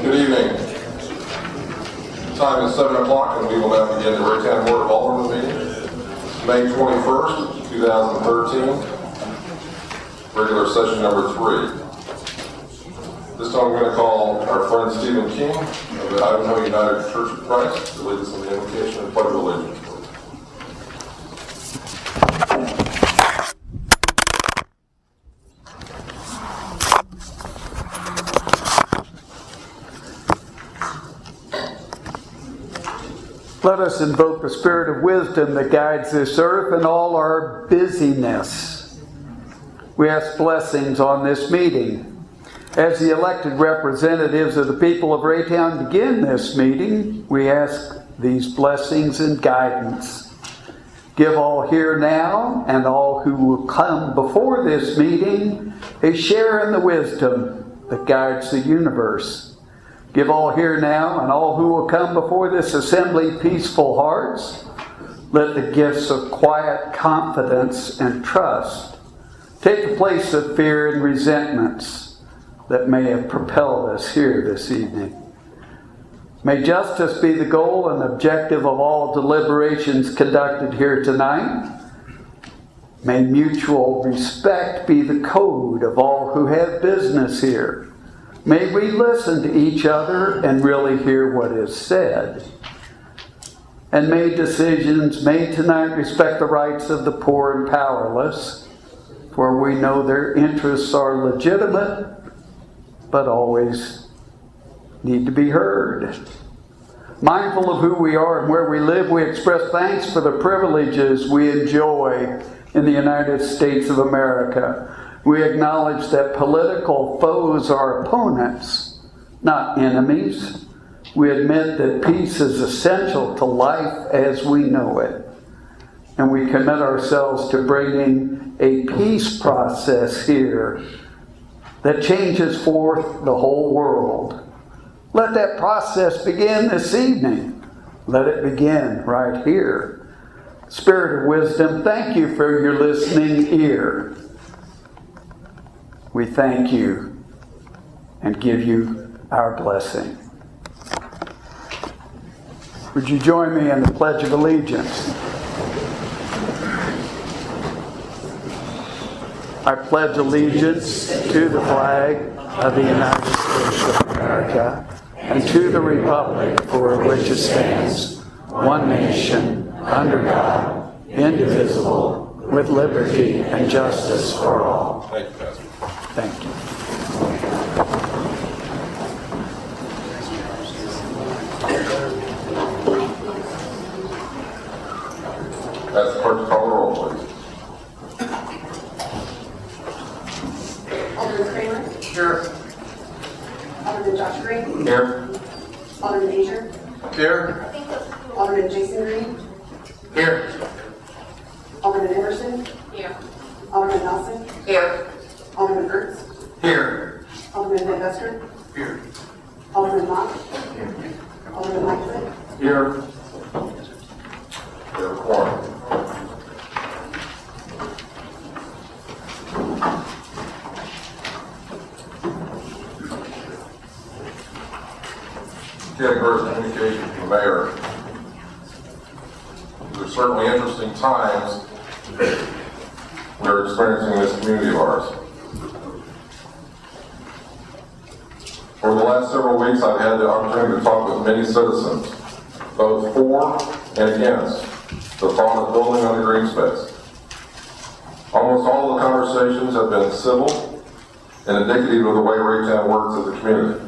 Good evening. Time is 7 o'clock and we will now begin the Raytown Board of Aldermen meeting. May 21st, 2013. Regular session number 3. This time we're going to call our friend Stephen King of the Idaho United Church of Christ to lead us in the invocation and pledge of allegiance. Let us invoke the spirit of wisdom that guides this earth and all our busyness. We ask blessings on this meeting. As the elected representatives of the people of Raytown begin this meeting, we ask these blessings and guidance. Give all here now and all who will come before this meeting a share in the wisdom that guides the universe. Give all here now and all who will come before this assembly peaceful hearts. Let the gifts of quiet confidence and trust take the place of fear and resentments that may have propelled us here this evening. May justice be the goal and objective of all deliberations conducted here tonight. May mutual respect be the code of all who have business here. May we listen to each other and really hear what is said. And may decisions made tonight respect the rights of the poor and powerless, for we know their interests are legitimate, but always need to be heard. Mindful of who we are and where we live, we express thanks for the privileges we enjoy in the United States of America. We acknowledge that political foes are opponents, not enemies. We admit that peace is essential to life as we know it. And we commit ourselves to bringing a peace process here that changes forth the whole world. Let that process begin this evening. Let it begin right here. Spirit of wisdom, thank you for your listening ear. We thank you and give you our blessing. Would you join me in the Pledge of Allegiance? I pledge allegiance to the flag of the United States of America and to the republic for which it stands, one nation, under God, indivisible, with liberty and justice for all. Thank you, Pastor. Thank you. Ask the clerk to call the roll, please. Alderman Kramer? Here. Alderman Josh Green? Here. Alderman Asia? Here. Alderman Jason Green? Here. Alderman Emerson? Here. Alderman Nelson? Here. Alderman Ernst? Here. Alderman Van Busker? Here. Alderman Mott? Alderman Lightfoot? Here. We have a quorum. Categories of communication from the mayor. These are certainly interesting times we're experiencing in this community of ours. Over the last several weeks, I've had the opportunity to talk with many citizens, both for and against the thought of building on the green space. Almost all the conversations have been civil and indicative of the way Raytown works as a community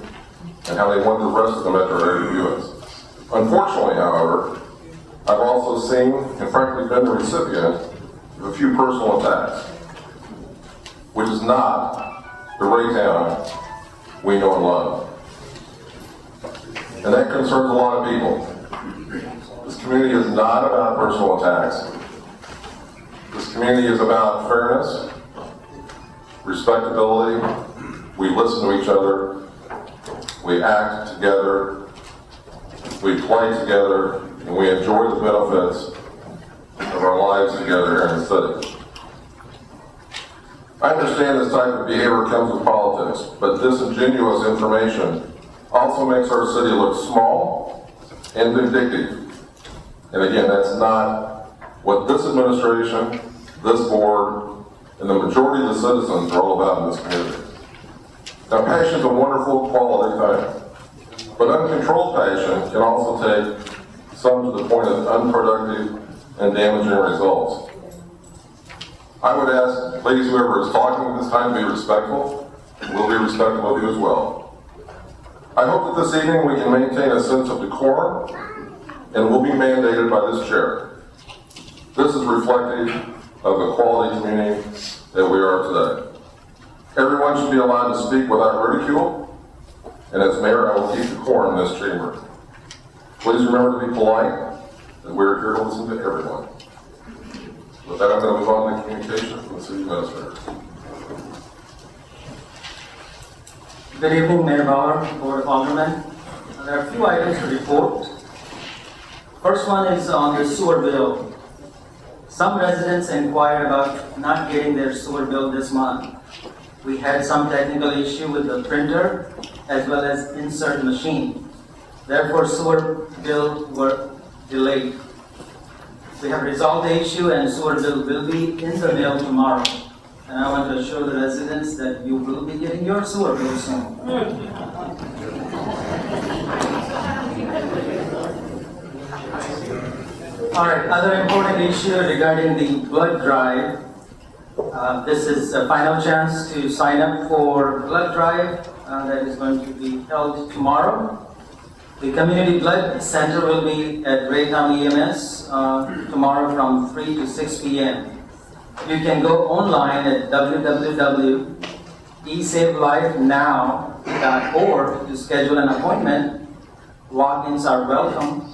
and how they want the rest of the metro area to view us. Unfortunately, however, I've also seen and frankly been the recipient of a few personal attacks, which is not the Raytown we know and love. And that concerns a lot of people. This community is not about personal attacks. This community is about fairness, respectability. We listen to each other. We act together. We play together. And we enjoy the benefits of our lives together here in the city. I understand this type of behavior comes with politics, but disingenuous information also makes our city look small and vindictive. And again, that's not what this administration, this board, and the majority of the citizens are all about in this community. Now, passion is a wonderful quality thing, but uncontrolled passion can also take some to the point of unproductive and damaging results. I would ask, please, whoever is talking at this time, be respectful. We'll be respectful of you as well. I hope that this evening we can maintain a sense of decorum and will be mandated by this chair. This is reflective of the quality community that we are today. Everyone should be allowed to speak without ridicule, and as mayor, I will keep decorum in this chamber. Please remember to be polite, and we're here to listen to everyone. With that, I'm going to move on to communication from the city administrator. Good evening, Mayor Bauer, Board of Aldermen. There are a few items to report. First one is on the sewer bill. Some residents inquired about not getting their sewer bill this month. We had some technical issue with the printer as well as insert machine. Therefore, sewer bill were delayed. We have resolved the issue and sewer bill will be in the mail tomorrow. And I want to assure the residents that you will be getting your sewer bill soon. All right, other important issue regarding the blood drive. This is a final chance to sign up for blood drive that is going to be held tomorrow. The community blood center will be at Greytown EMS tomorrow from 3 to 6 p.m. You can go online at www.esavelifenow.org to schedule an appointment. Walk-ins are welcome.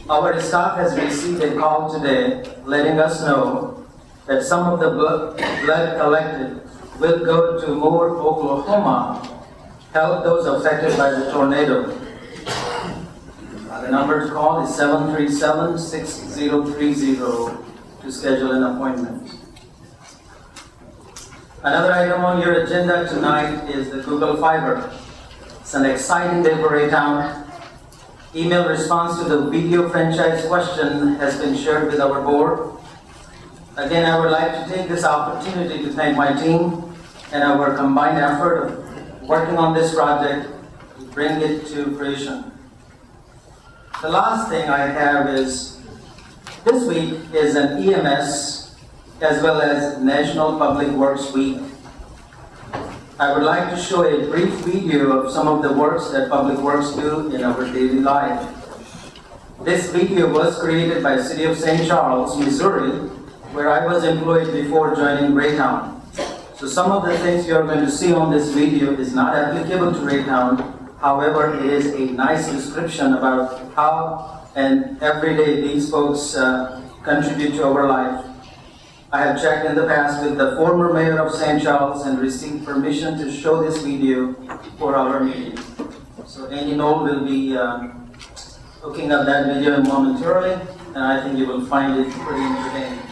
Our staff has received a call today letting us know that some of the blood collected will go to Moore, Oklahoma, help those affected by the tornado. The number to call is 737-6030 to schedule an appointment. Another item on your agenda tonight is the Google Fiber. It's an exciting day for Greytown. Email response to the video franchise question has been shared with our board. Again, I would like to take this opportunity to thank my team and our combined effort of working on this project to bring it to fruition. The last thing I have is, this week is an EMS as well as National Public Works Week. I would like to show a brief video of some of the works that Public Works do in our daily life. This video was created by the City of St. Charles, Missouri, where I was employed before joining Greytown. So some of the things you are going to see on this video is not applicable to Greytown. However, it is a nice description about how and every day these folks contribute to our life. I have checked in the past with the former mayor of St. Charles and received permission to show this video for our meeting. So Andy Knoll will be hooking up that video momentarily, and I think you will find it pretty entertaining.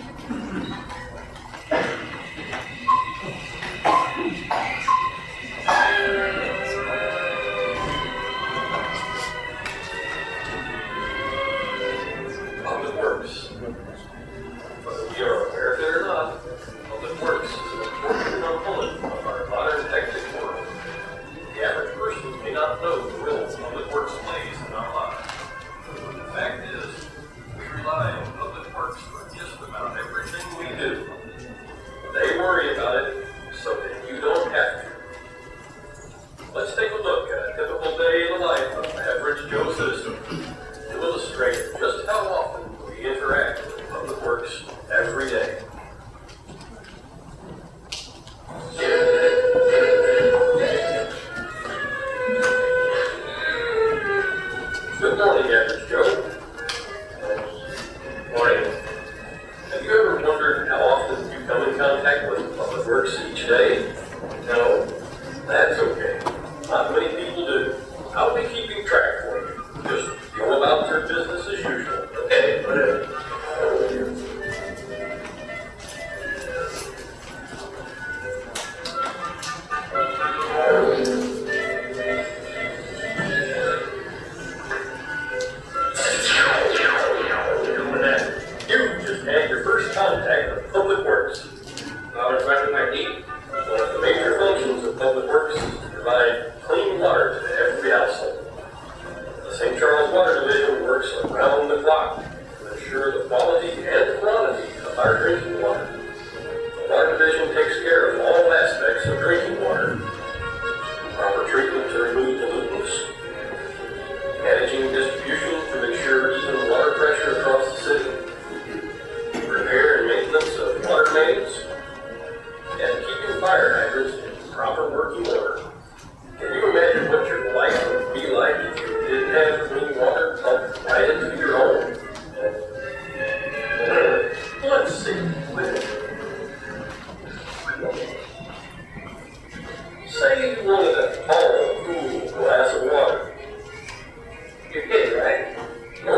Public Works. Whether we are aware of it or not, Public Works is an important component of our modern hectic world. The average person may not know the role Public Works plays in our lives. The fact is, we rely on Public Works for just about everything we do. They worry about it so that you don't have to. Let's take a look at a typical day in the life of an average Joe citizen to illustrate just how often we interact with Public Works every day. Good morning, average Joe. Morning. Have you ever wondered how often you come in contact with Public Works each day? No, that's okay. Not many people do. I'll be keeping track for you. Just go about your business as usual. Okay, Public Works is to provide clean water to every household. The St. Charles Water Division works around the clock to ensure the quality and quantity of our drinking water. The Water Division takes care of all aspects of drinking water. Proper treatment to remove pollutants, managing distribution to ensure even water pressure across the city, repair and maintenance of water mains, and keeping fire hydrants in proper working order. Can you imagine what your life would be like if you didn't have clean water pumped right into your home? Let's see. Say you wanted a tall, cool glass of water. You're kidding, right? No.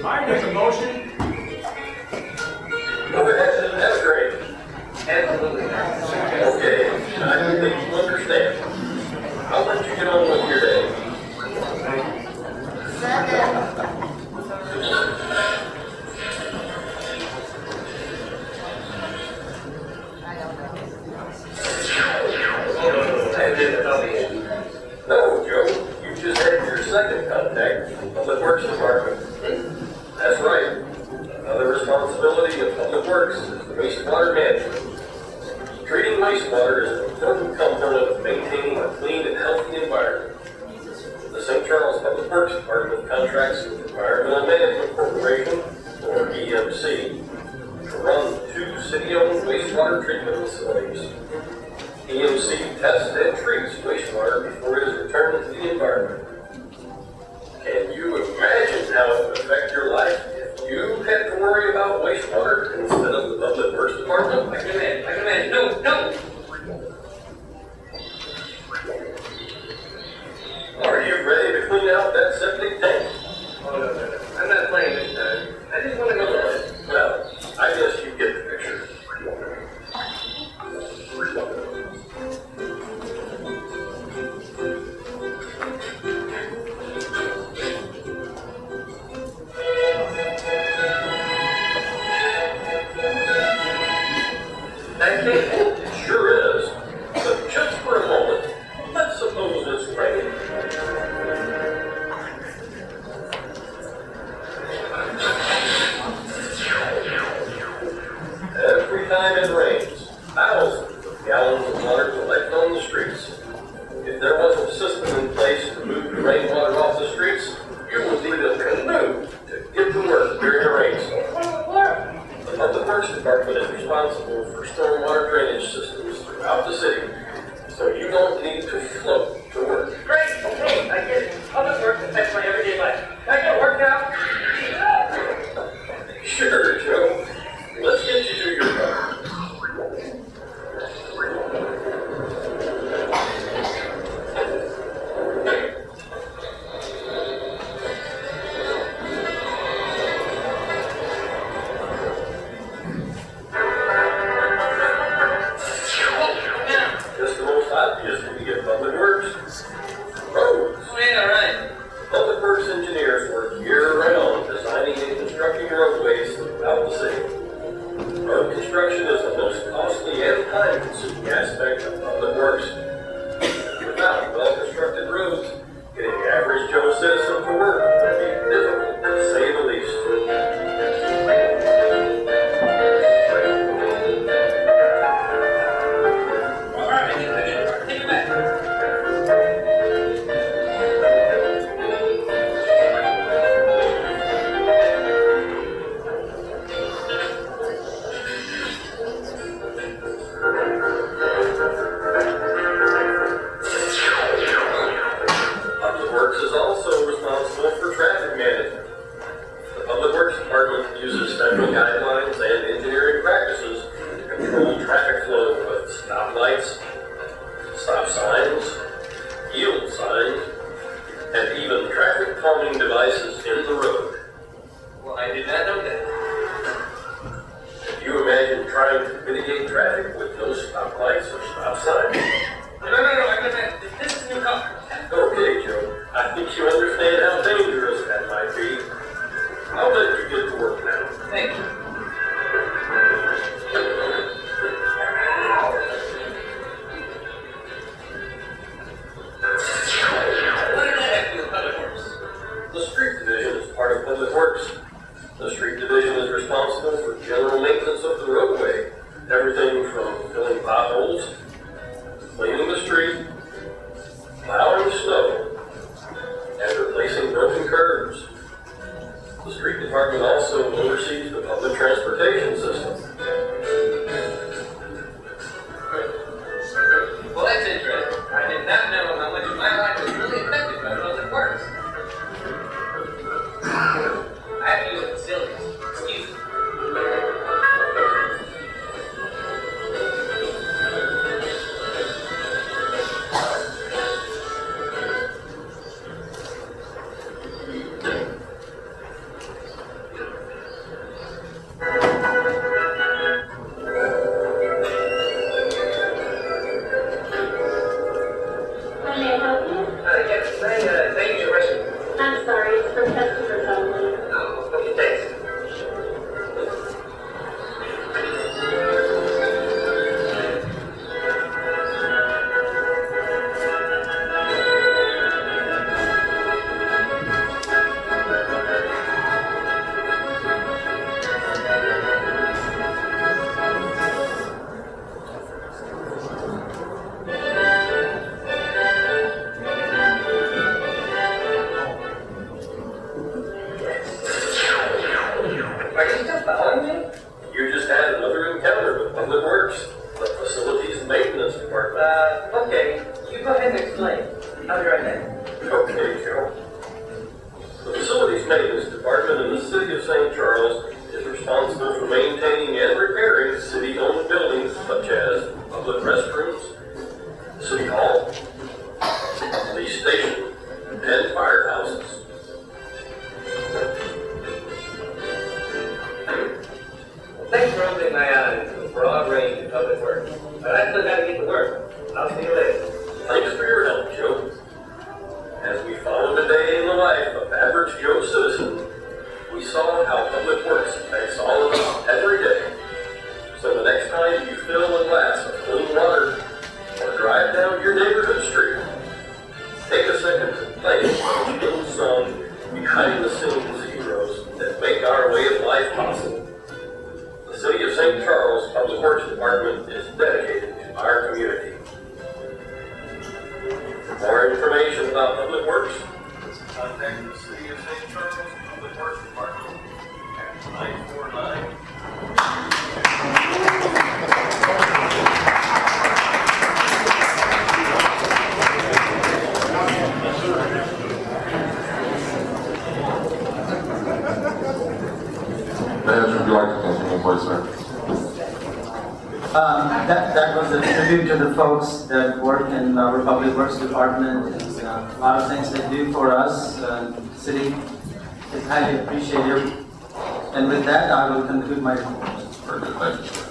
I make a motion. Go ahead, that's great. Absolutely. Okay, I think you understand. I'll let you get on with your day. No, Joe, you just had your second contact with the Public Works Department. That's right. Another responsibility of Public Works is the wastewater management. Treating wastewater is an important component of maintaining a clean and healthy environment. The St. Charles Public Works Department contracts with Environmental Management Corporation, or EMC, to run 2 city-owned wastewater treatment facilities. EMC tests and treats wastewater before it is returned into the environment. Can you imagine how it would affect your life if you had to worry about wastewater instead of the Public Works Department? I can imagine. No. Are you ready to clean out that septic tank? Oh, no. I'm not playing this time. I just want to go. Well, I guess you get the picture. It sure is. But just for a moment, let's suppose it's raining. Every time it rains, thousands of gallons of water collect on the streets. If there wasn't a system in place to move the rainwater off the streets, you would need a canoe to get to work during a rainstorm. The Public Works Department is responsible for stormwater drainage systems throughout the city, so you don't need to float to work. Great. Okay, I get it. Public Works affects my everyday life. Can I get work now? Sure, Joe. Let's get you to your car. Just the most obvious when you get Public Works. Roads. Oh, yeah, right. Public Works engineers work year-round designing and constructing roadways throughout the city. Road construction is the most costly and time-consuming aspect of Public Works. Without well-constructed roads, getting the average Joe citizen to work would be difficult, to say the least. All right, I get it. Take it back. Public Works is also responsible for traffic management. The Public Works Department uses federal guidelines and engineering practices to control traffic flow with stoplights, stop signs, yield signs, and even traffic calming devices in the road. Well, I did not know that. Can you imagine trying to mitigate traffic with no stoplights or stop signs? No, I can imagine. This is a new car. Okay, Joe, I think you understand how dangerous that might be. I'll let you get to work now. Thank you. Works, the Facilities Maintenance Department. Okay, you go ahead and explain. I'll be right back. Okay, Joe. The Facilities Maintenance Department in the city of St. Charles is responsible for maintaining and repairing city-owned buildings such as public restrooms, City Hall, police station, and firehouses. Thanks for opening my eyes to the broad range of public works. But I still gotta get to work. I'll see you later. Thanks for your help, Joe. As we follow the day in the life of average Joe citizen, we saw how public works affects all of us every day. So the next time you fill a glass of clean water or drive down your neighborhood street, take a second to thank the unsung, behind-the-scenes heroes that make our way of life possible. The City of St. Charles Public Works Department is dedicated to our community. For more information about Public Works, contact the City of St. Charles Public Works Department at 949. Manager, would you like to continue, please, sir? That was a tribute to the folks that work in our Public Works Department. It's, a lot of things they do for us. The city is highly appreciative. And with that, I will conclude my report. Very good, thank you, sir.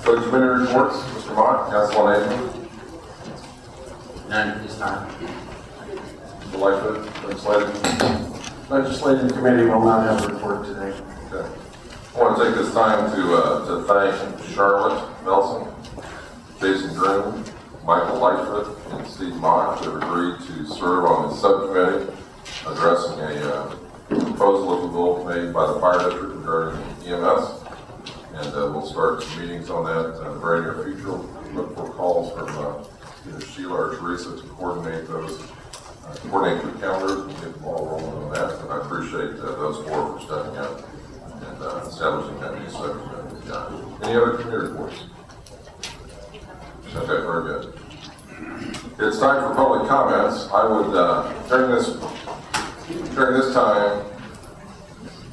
So, committee reports, Mr. Mott, Council on Aging, None at this time. Mr. Lightfoot, legislative. Legislative committee will not have a report today. Okay. I want to take this time to thank Charlotte Nelson, Jason Groom, Michael Lightfoot, and Steve Mott that have agreed to serve on the subcommittee addressing a proposal, if you will, made by the fire district regarding EMS. And we'll start some meetings on that in the very near future. Look for calls from either Sheila or Teresa to coordinate those, coordinate the calendars and get the ball rolling on that. And I appreciate those four for stepping up and establishing that new subcommittee. Any other committee reports? Okay, very good. It's time for public comments. I would, during this time,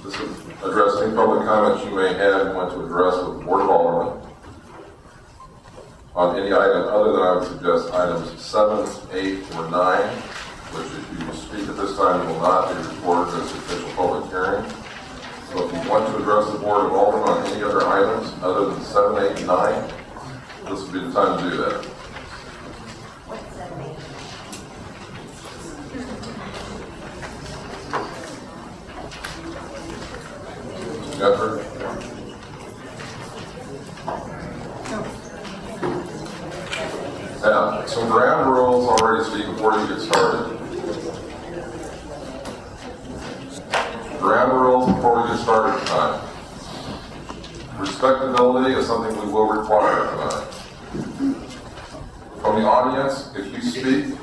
this is address any public comments you may have and want to address with the Board of Aldermen on any item other than I would suggest items 7, 8, or 9, which if you speak at this time will not be recorded as official public hearing. So if you want to address the Board of Aldermen on any other items other than 7, 8, and 9, this would be the time to do that. Guthrie? Now, some ground rules already speak before you get started. Ground rules before we get started tonight. Respectability is something we will require tonight. From the audience, if you speak,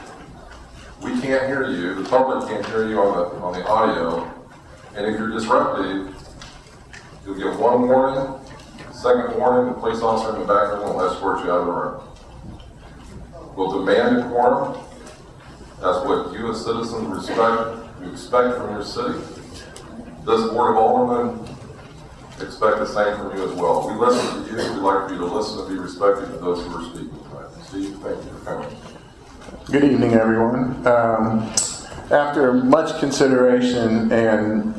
we can't hear you, the public can't hear you on the audio, and if you're disruptive, you'll get one warning, second warning, the police officer in the back room will escort you out of the room. We'll demand a quorum. That's what you as citizens expect from your city. Does the Board of Aldermen expect the same from you as well? We listen to you. We'd like for you to listen and be respectful of those who are speaking tonight. Steve, thank you for coming. Good evening, everyone. After much consideration and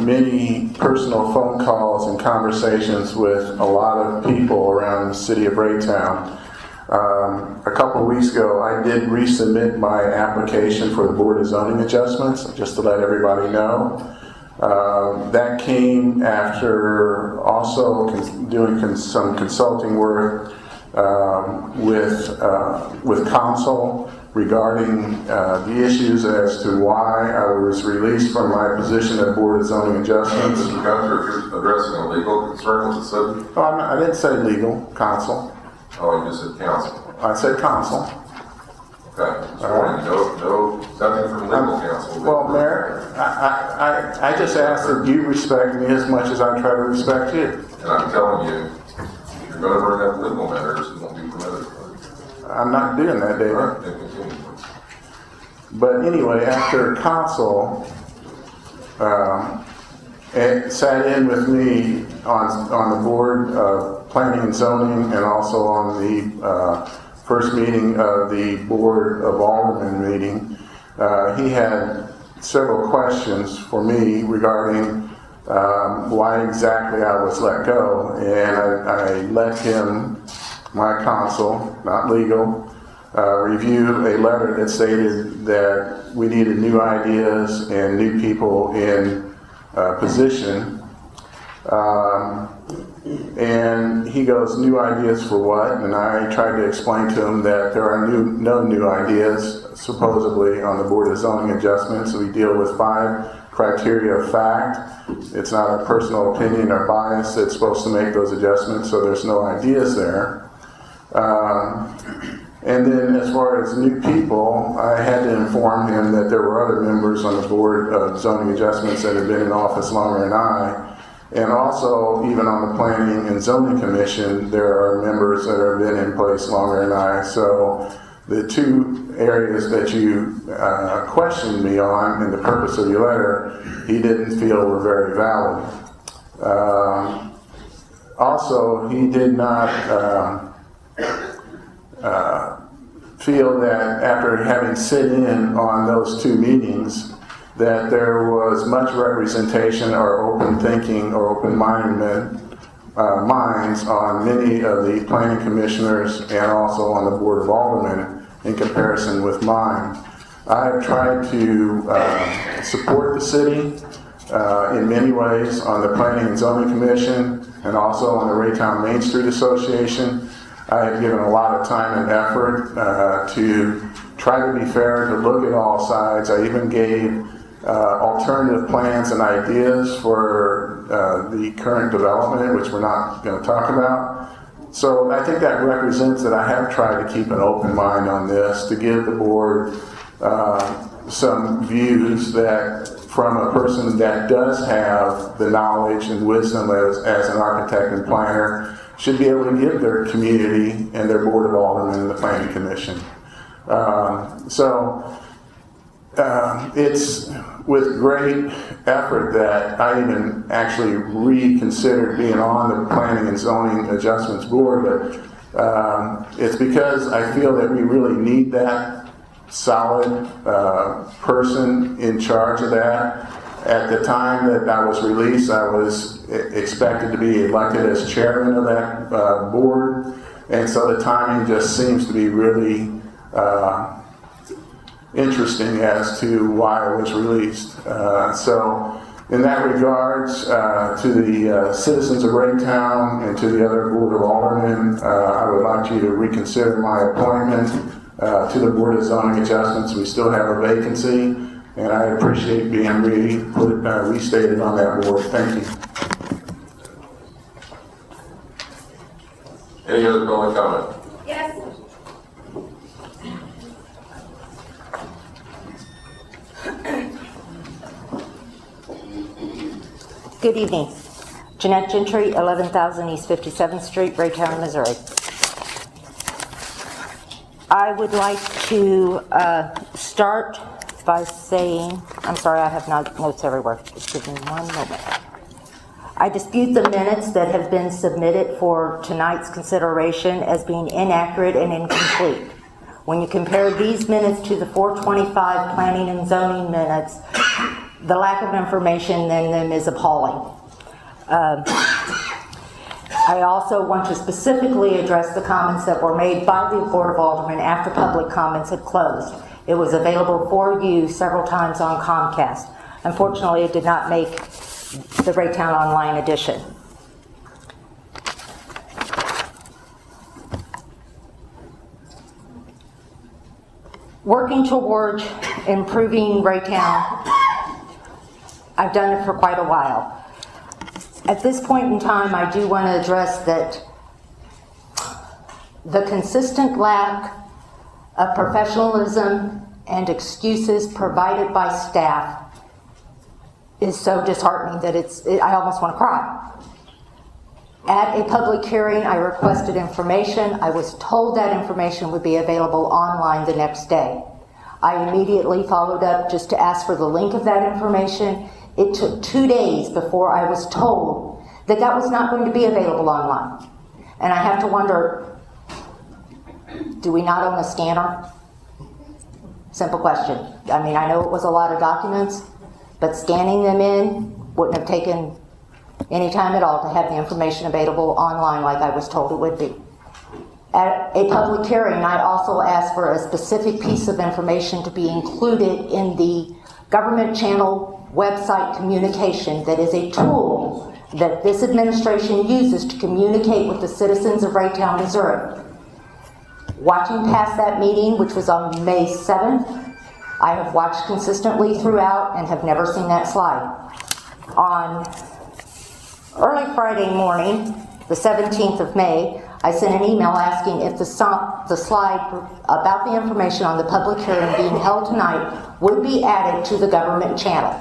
many personal phone calls and conversations with a lot of people around the city of Raytown, a couple of weeks ago I did resubmit my application for the Board of Zoning Adjustments, just to let everybody know. That came after also doing some consulting work with council regarding the issues as to why I was released from my position at Board of Zoning Adjustments. Mr. Gunther, if you're addressing a legal concern with the city? Oh, I didn't say legal, council. Oh, you just said council. I said council. Okay. No, nothing from legal counsel. Well, Mayor, I just ask that you respect me as much as I try to respect you. And I'm telling you, not doing that, David. All right, then continue. But anyway, after council it sat in with me on the board of planning and zoning, and also on the first meeting of the board of aldermen meeting, he had several questions for me regarding why exactly I was let go, and I let him, my counsel, not legal, review a letter that stated that we needed new ideas and new people in position. And he goes, new ideas for what? And I tried to explain to him that there are no new ideas supposedly on the Board of Zoning Adjustments. We deal with 5 criteria of fact. It's not a personal opinion or bias that's supposed to make those adjustments, so there's no ideas there. And then as far as new people, I had to inform him that there were other members on the Board of Zoning Adjustments that had been in office longer than I. And also, even on the Planning and Zoning Commission, there are members that have been in place longer than I. So the 2 areas that you questioned me on in the purpose of your letter, he didn't feel were very valid. Also, he did not feel that after having sit in on those 2 meetings, that there was much representation or open thinking or open-minded minds on many of the planning commissioners and also on the Board of Aldermen in comparison with mine. I've tried to support the city in many ways on the Planning and Zoning Commission and also on the Raytown Main Street Association. I have given a lot of time and effort to try to be fair, to look at all sides. I even gave alternative plans and ideas for the current development, which we're not going to talk about. So I think that represents that I have tried to keep an open mind on this, to give the board some views that from a person that does have the knowledge and wisdom as an architect and planner should be able to give their community and their Board of Aldermen and the Planning Commission. It's with great effort that I even actually reconsidered being on the Planning and Zoning Adjustments Board, but it's because I feel that we really need that solid person in charge of that. At the time that I was released, I was expected to be elected as chairman of that board, and so the timing just seems to be really interesting as to why I was released. So in that regards, to the citizens of Raytown and to the other Board of Aldermen, I would like you to reconsider my appointment to the Board of Zoning Adjustments. We still have a vacancy, and I appreciate being restated on that board. Thank you. Any other public comment? Yes. Good evening. Jeanette Gentry, 11,000 East 57th Street, Raytown, Missouri. I would like to start by saying, I'm sorry, I have notes everywhere. Just give me one moment. I dispute the minutes that have been submitted for tonight's consideration as being inaccurate and incomplete. When you compare these minutes to the 425 planning and zoning minutes, the lack of information in them is appalling. I also want to specifically address the comments that were made by the Board of Aldermen after public comments had closed. It was available for you several times on Comcast. Unfortunately, it did not make the Raytown Online edition. Working towards improving Raytown, I've done it for quite a while. At this point in time, I do want to address that the consistent lack of professionalism and excuses provided by staff is so disheartening that I almost want to cry. At a public hearing, I requested information. I was told that information would be available online the next day. I immediately followed up just to ask for the link of that information. It took 2 days before I was told that that was not going to be available online. And I have to wonder, do we not own a scanner? Simple question. I mean, I know it was a lot of documents, but scanning them in wouldn't have taken any time at all to have the information available online like I was told it would be. At a public hearing, I also asked for a specific piece of information to be included in the government channel website communication that is a tool that this administration uses to communicate with the citizens of Raytown, Missouri. Watching past that meeting, which was on May 7th, I have watched consistently throughout and have never seen that slide. On early Friday morning, the 17th of May, I sent an email asking if the slide about the information on the public hearing being held tonight would be added to the government channel.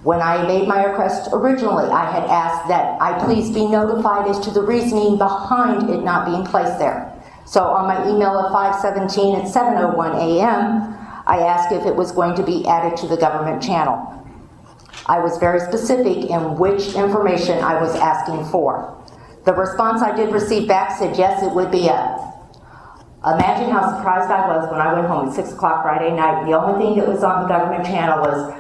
When I made my request originally, I had asked that I please be notified as to the reasoning behind it not being placed there. So on my email of 5/17 at 7:01 a.m., I asked if it was going to be added to the government channel. I was very specific in which information I was asking for. The response I did receive back said yes, it would be up. Imagine how surprised I was when I went home at 6 o'clock Friday night. The only thing that was on the government channel was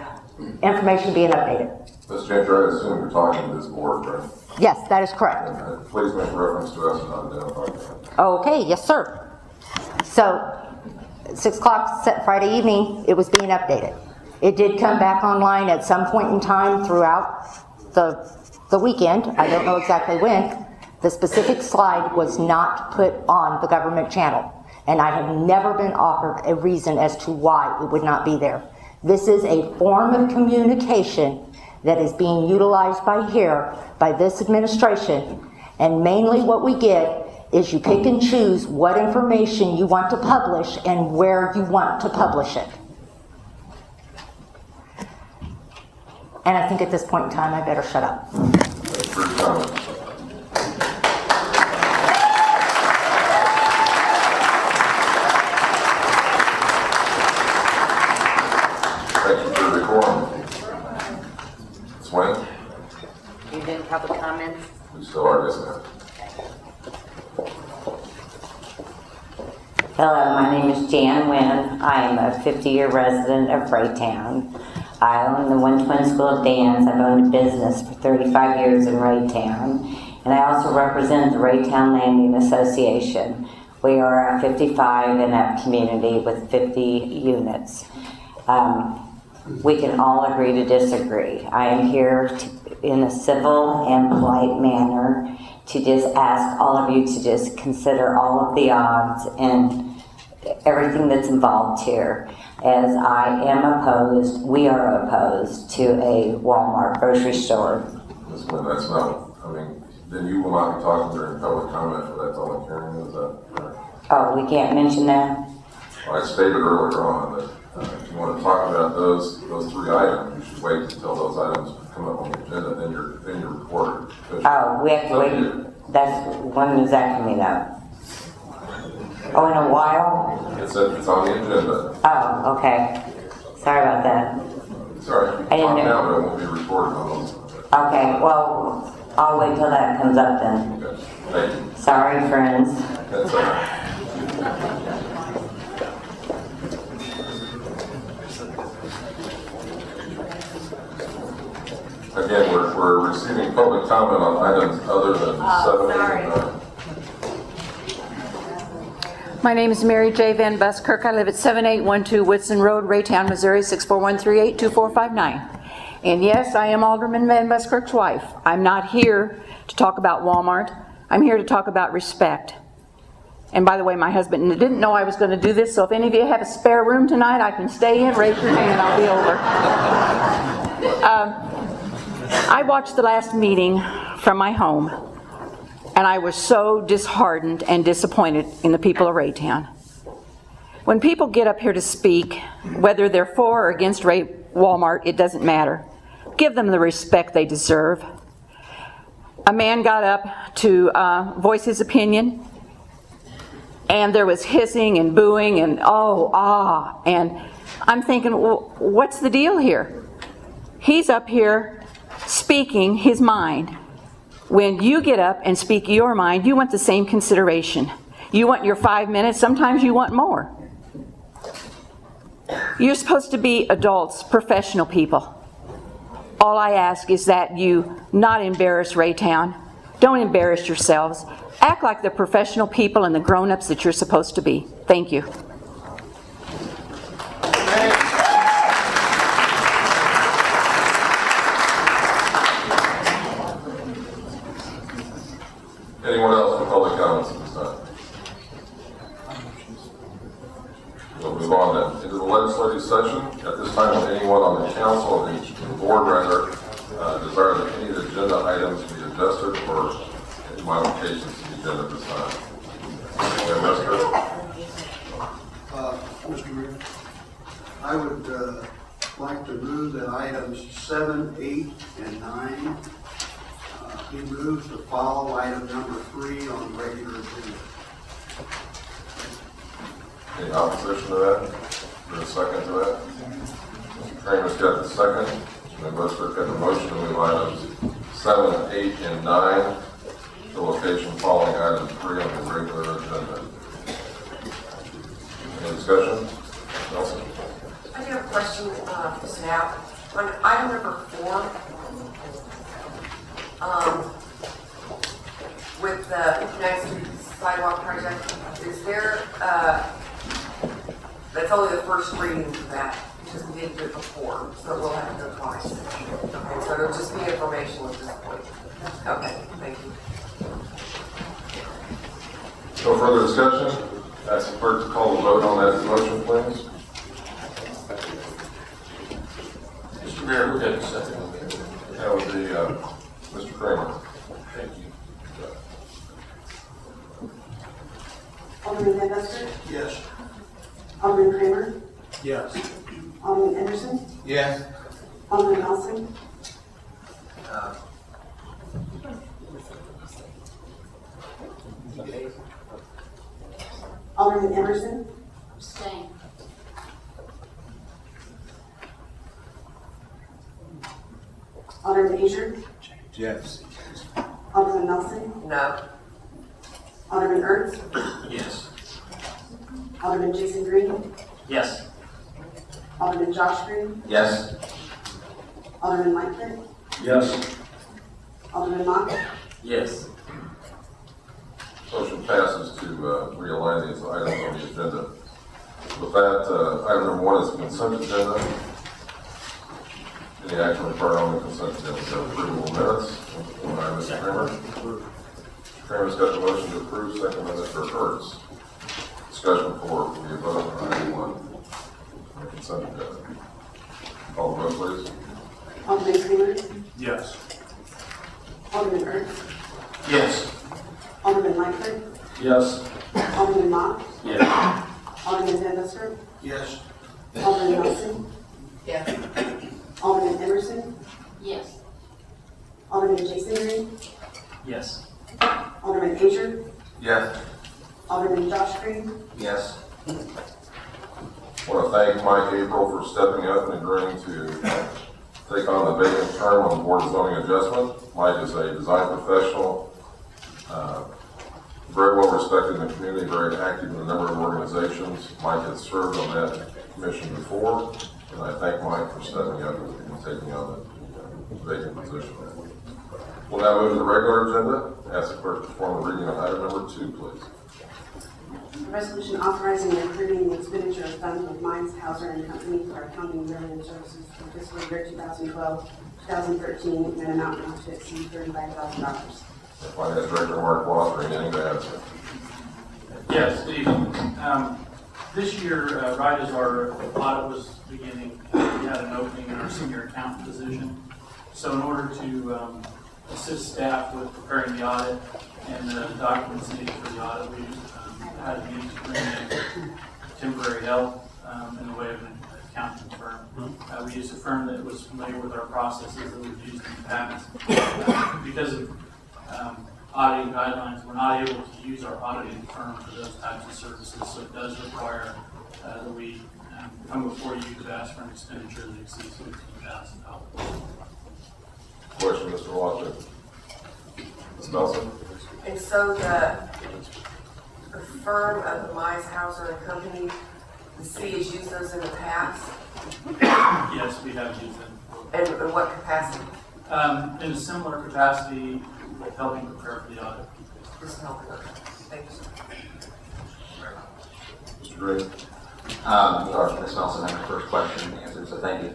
information being updated. Ms. Gentry, I assume you're talking to this board, right? Yes, that is correct. And please make reference to us and not identify that. Okay, yes, sir. So, 6 o'clock Friday evening, it was being updated. It did come back online at some point in time throughout the weekend. I don't know exactly when. The specific slide was not put on the government channel, and I have never been offered a reason as to why it would not be there. This is a form of communication that is being utilized by this administration, and mainly what we get is you pick and choose what information you want to publish and where you want to publish it. And I think at this point in time I better shut up. Thanks for your comment. Thank you for your decorum. Ms. Wynn, You did public comments? we still are, yes, ma'am. Hello, my name is Jan Wynn. I am a 50-year resident of Raytown. I own the One Twin School of Dance. I've owned a business for 35 years in Raytown. And I also represent the Raytown Landing Association. We are a 55 and up community with 50 units. We can all agree to disagree. I am here in a civil and polite manner to just ask all of you to just consider all of the odds and everything that's involved here. As I am opposed, we are opposed to a Walmart grocery store. Ms. Wynn, that's not, I mean, then you will not be talking during public comment for that public hearing, is that correct? Oh, we can't mention that? I stated earlier on that if you want to talk about those three items, you should wait until those items come up on the agenda, then you're recorded. Oh, we have to wait. That's, when is that coming up? Oh, in a while? It's on the agenda. Oh, okay. Sorry about that. It's all right, you I can didn't talk know. now, but it won't be recorded on those. Okay, well, I'll wait till that comes up then. Okay, thank you. Sorry, friends. That's all right. Again, we're receiving public comment on items other than 7 and 9. My name is Mary J. Van Buskirk. I live at 7812 Whitson Road, Raytown, Missouri, 64138-2459. And yes, I am Alderman Van Buskirk's wife. I'm not here to talk about Walmart. I'm here to talk about respect. And by the way, my husband didn't know I was going to do this, so if any of you have a spare room tonight, I can stay in, raise your hand, I'll be over. I watched the last meeting from my home, and I was so disheartened and disappointed in the people of Raytown. When people get up here to speak, whether they're for or against Walmart, it doesn't matter. Give them the respect they deserve. a man got up to voice his opinion, and there was hissing and booing and oh, ah, and I'm thinking, well, what's the deal here? He's up here speaking his mind. When you get up and speak your mind, you want the same consideration. You want your 5 minutes, sometimes you want more. You're supposed to be adults, professional people. All I ask is that you not embarrass Raytown. Don't embarrass yourselves. Act like the professional people and the grown-ups that you're supposed to be. Thank you. Anyone else for public comments at this time? We'll move on then into the legislative session. At this time, will anyone on the council, or the board rather, desire that any of the agenda items be adjusted or any modifications to the agenda at this time? Mr. Mayor, I would like to move that items 7, 8, and 9 be moved to follow item number 3 on the regular agenda. Any opposition to that? Is there a second to that? Mr. Kramer's got the second. Mr. Westbrook got the motion to move items 7, 8, and 9 to location following item 3 on the regular agenda. Any discussion? Nelson? I do have a question for staff. On item number 4, with the United Street Sidewalk Project, is there, that's only the first reading for that, because we didn't do it before, so we'll have to go twice. Okay, so it'll just be informational at this point. Okay, thank you. No further discussion? Ask the clerk to call the vote on that motion, please. Mr. Mayor, we're getting a second. That would be Mr. Kramer. Thank you. Alderman Van Busker? Yes. Alderman Kramer? Yes. Alderman Anderson? Yes. Alderman Nelson? Alderman Emerson? Abstain. Alderman Asher? Yes. Alderman Nelson? No. Alderman Ernst? Yes. Alderman Jason Green? Yes. Alderman Josh Green? Yes. Alderman Lightfoot? Yes. Alderman Mock? Yes. Motion passes to realign these items on the agenda. With that, item number 1 is the consent agenda. Any action required on the consent agenda? So approval of minutes. Moved by Mr. Kramer. Mr. Kramer's got the motion to approve, second by Mr. Hertz. Discussion for the vote on item 1 on the consent agenda. Call the vote, please. Alderman Kramer? Yes. Alderman Ernst? Yes. Alderman Lightfoot? Yes. Alderman Mock? Yes. Alderman Van Busker? Yes. Alderman Nelson? Yes. Alderman Emerson? Yes. Alderman Jason Green? Yes. Alderman Asher? Yes. Alderman Josh Green? Yes. I want to thank Mike April for stepping up and agreeing to take on the vacant term on the Board of Zoning Adjustment. Mike is a design professional, very well respected in the community, very active in a number of organizations. Mike has served on that commission before, and I thank Mike for stepping up and taking on the vacant position. We'll now move to the regular agenda. Ask the clerk to perform the reading on item number 2, please. A resolution authorizing and approving the expenditure of funds with Mines, Hauser and Company for accounting and revenue services for fiscal year 2012-2013 in an amount not to exceed $35,000. Finance Director Mark Walker, anything to add, sir? Yes, Steve. This year, right as our audit was beginning, we had an opening in our senior accountant position. So in order to assist staff with preparing the audit and the documents needed for the audit, we had to use to bring in temporary help in the way of an accounting firm. We used a firm that was familiar with our processes that we've used in the past. Because of auditing guidelines, we're not able to use our auditing firm for those types of services, so it does require that we come before you to ask for an expenditure that exceeds $15,000. Question, Mr. Washington. Ms. Nelson? And so the firm of the Meishauser and Company, the city has used those in the past? Yes, we have used them. And in what capacity? In a similar capacity, helping prepare for the audit. Just helping. Thank you, sir. Mr. Gray? Ms. Nelson, had my first question answered, so thank you.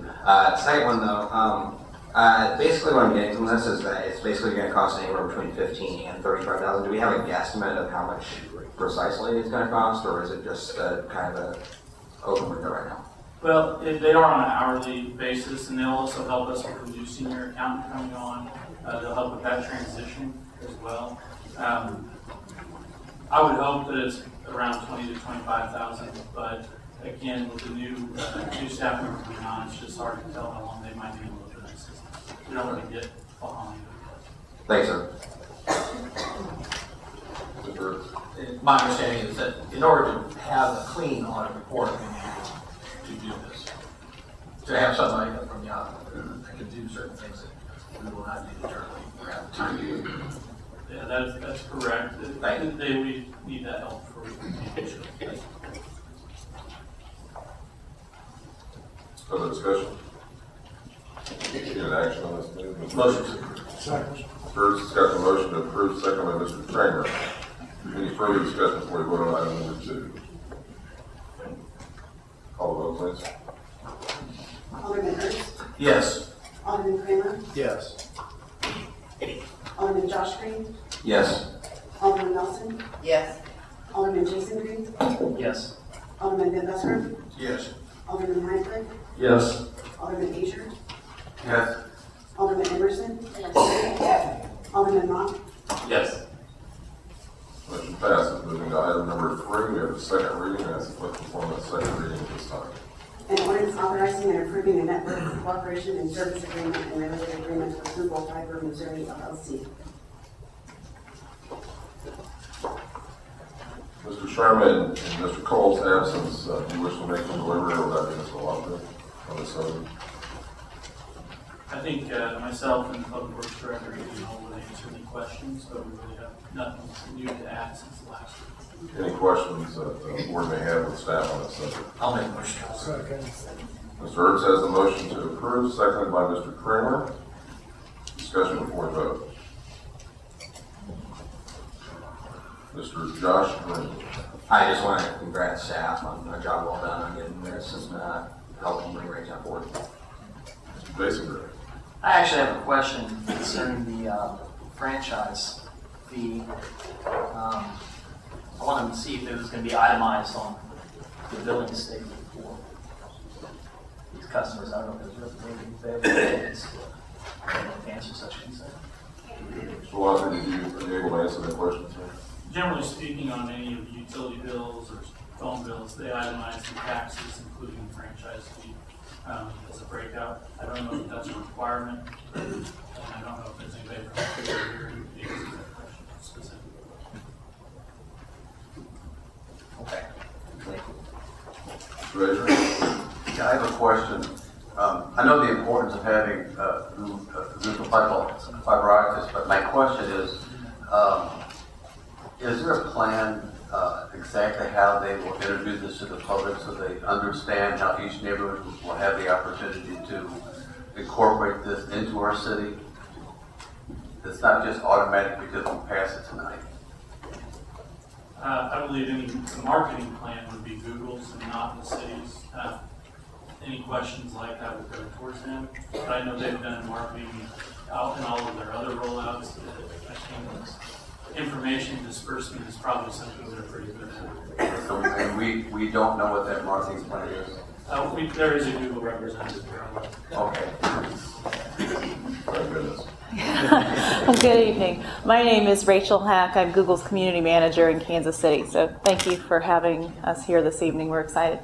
Second one though, basically what I'm getting from this is that it's basically going to cost anywhere between $15,000 and $35,000. Do we have a guesstimate of how much precisely it's going to cost, or is it just kind of a open window right now? Well, they are on an hourly basis, and they'll also help us with the new senior accountant coming on. They'll help with that transition as well. I would hope that it's around $20,000 to $25,000, but again, with the new staff members coming on, it's just hard to tell how long they might be able to do this. We don't want to get behind. Thanks, sir. My understanding is that in order to have a clean audit report, we need to do this. To have somebody from the audit that can do certain things that we will not do internally or have the time to do. Yeah, that's correct. We need that help for sure. Further discussion? Need an action on this, please? Motion to approve. Second. First discussion, motion to approve, second by Mr. Kramer. Any further discussion before we vote on item number 2? Call the vote, please. Alderman Hurst. Yes. Alderman Kramer. Yes. Alderman Josh Green. Yes. Alderman Nelson. Yes. Alderman Jason Green. Yes. Alderman Van Buskirk. Yes. Alderman Heinrich. Yes. Alderman Asher. Yes. Alderman Emerson. Alderman Mock. Yes. Motion passes. Moving to item number 3, we have the second reading. That's the clerk perform that second reading at this time. An ordinance authorizing and approving a network cooperation and service agreement and related agreement with Google Fiber Missouri LLC. Mr. Sherman, in Mr. Cole's absence, do you wish to make the delivery, or would that be Mr. Washington on this item? I think myself and the Public Works Director will answer any questions, but we really have nothing new to add since the last week. Any questions that the board may have with staff on this subject? I'll make a motion. Second. Mr. Ertz has the motion to approve, seconded by Mr. Kramer. Discussion before we vote. Mr. Josh Green. I just want to congratulate staff on a job well done on getting this and helping bring Raytown forward. Mr. Jason Green. I actually have a question concerning the franchise fee. I wanted to see if it was going to be itemized on the billing statement for these customers. I don't know if there's really anything to answer such concern. Mr. Washington, are you able to answer that question, sir? Generally speaking, on any of the utility bills or phone bills, they itemize the taxes, including the franchise fee, as a breakout. I don't know if that's a requirement, and I don't know if there's anybody from the here who answers that question specifically. Okay. Treasurer? Yeah, I have a question. I know the importance of having visual fiber optics, but my question is there a plan exactly how they will introduce this to the public so they understand how each neighborhood will have the opportunity to incorporate this into our city? It's not just automatic because we pass it tonight. I believe any marketing plan would be Google's and not the city's. Any questions like that would go towards them. But I know they've done marketing out in all of their other rollouts. I think information disbursement is probably something they're pretty good at. So we don't know what that marketing plan is? There is a Google representative here. Okay. Thank goodness. Good evening. My name is Rachel Hack. I'm Google's community manager in Kansas City. So thank you for having us here this evening. We're excited.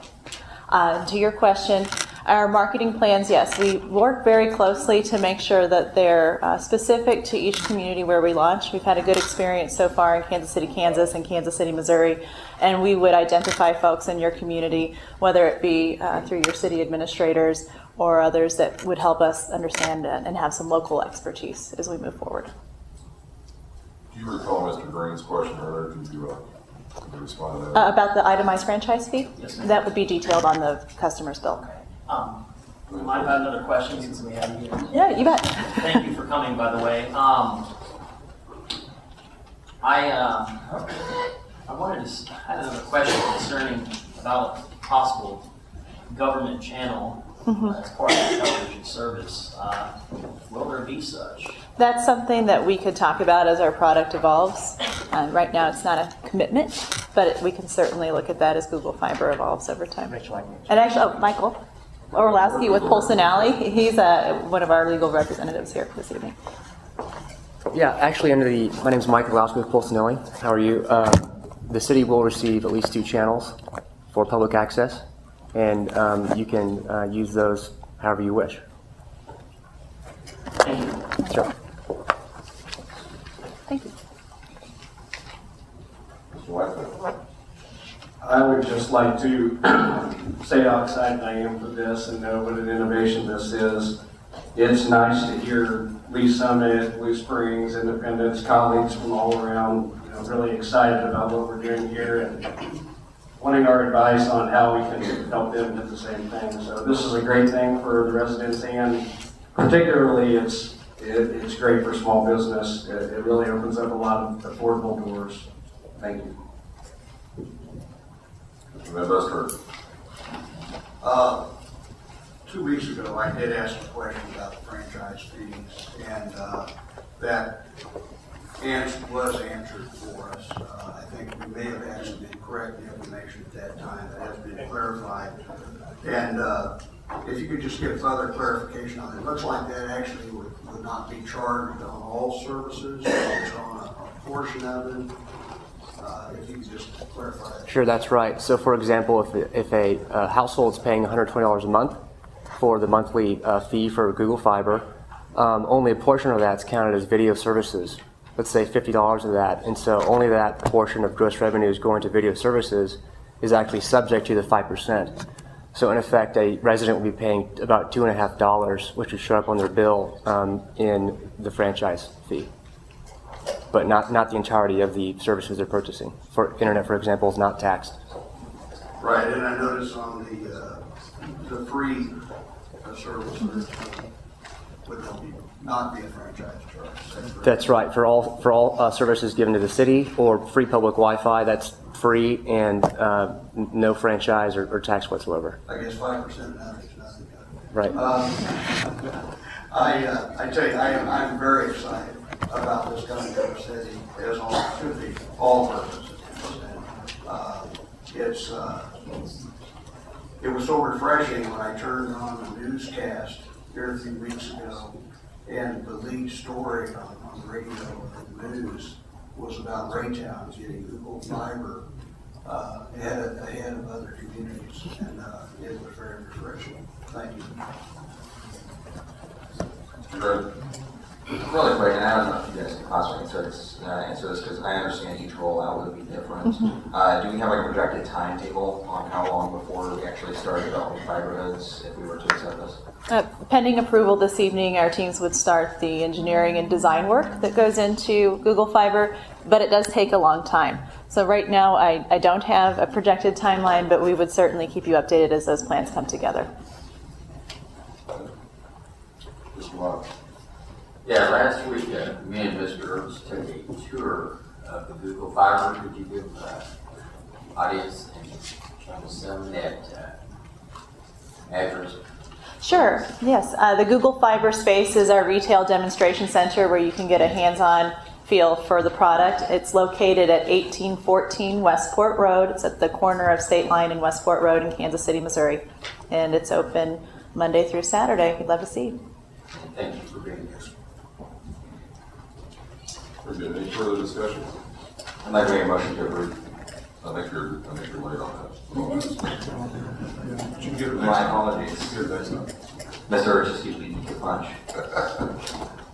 To your question, Our marketing plans, yes, we work very closely to make sure that they're specific to each community where we launch. We've had a good experience so far in Kansas City, Kansas, and Kansas City, Missouri, and we would identify folks in your community, whether it be through your city administrators or others that would help us understand and have some local expertise as we move forward. Do you recall Mr. Green's question earlier? Could you respond to that? About the itemized franchise fee? Yes, ma'am. That would be detailed on the customer's bill. We might have another question since we have you here. Yeah, you bet. Thank you for coming, by the way. I had another question concerning about a possible government channel as part of the television service. Will there be such? That's something that we could talk about as our product evolves. Right now, it's not a commitment, but we can certainly look at that as Google Fiber evolves over time. And actually, Michael Orlowski with Polson-Alley, he's one of our legal representatives here this evening. Yeah, actually, my name is Mike Orlowski with Polson-Alley. How are you? The city will receive at least 2 channels for public access, and you can use those however you wish. Thank you. Sure. Thank you. I would just like to say how excited I am for this and know what an innovation this is. It's nice to hear Lee Summit, Blue Springs, Independence, colleagues from all around, really excited about what we're doing here and wanting our advice on how we can help them do the same thing. So this is a great thing for the residents, and particularly it's great for small business. It really opens up a lot of affordable doors. Thank you. Investor. 2 weeks ago, I did ask a question about the franchise fees, and that answer was answered for us. I think we may have had some incorrect information at that time that has been clarified. And if you could just give further clarification on it. It looks like that actually would not be charged on all services, it's on a portion of it. If you could just clarify that. Sure, that's right. So, for example, if a household's paying $120 a month for the monthly fee for Google Fiber, only a portion of that's counted as video services. Let's say $50 of that, and so only that portion of gross revenue is going to video services is actually subject to the 5%. So in effect, a resident will be paying about $2.50, which would show up on their bill in the franchise fee, but not the entirety of the services they're purchasing. For internet, for example, is not taxed. Right, and I noticed on the free services would not be a franchise charge. That's right. For all services given to the city or free public Wi-Fi, that's free and no franchise or tax whatsoever. I guess 5% now is nothing. Right. I tell you, I'm very excited about this coming to our city, as all should be, all purposes. It was so refreshing when I turned on the newscast here a few weeks ago, and the lead story on the radio and the news was about Raytown getting Google Fiber ahead of other communities, and it was very refreshing. Thank you. Good. Really quick, and I don't know if you guys can possibly answer this because I understand each rollout would be different. Do we have like a projected timetable on how long before we actually start developing fiber hoods if we were to accept this? Pending approval this evening, our teams would start the engineering and design work that goes into Google Fiber, but it does take a long time. So right now, I don't have a projected timeline, but we would certainly keep you updated as those plans come together. Yeah, last week, me and Mr. Ernst took a tour of the Google Fiber. Could you give the audience some that address? Sure, yes. The Google Fiber space is our retail demonstration center where you can get a hands-on feel for the product. It's located at 1814 Westport Road. It's at the corner of State Line and Westport Road in Kansas City, Missouri. And it's open Monday through Saturday. We'd love to see you. Thank you for being here. Very good. Any further discussion? I'd like to make a motion to approve. I think you're late on that. My apologies. Mr. Urch, excuse me, the punch.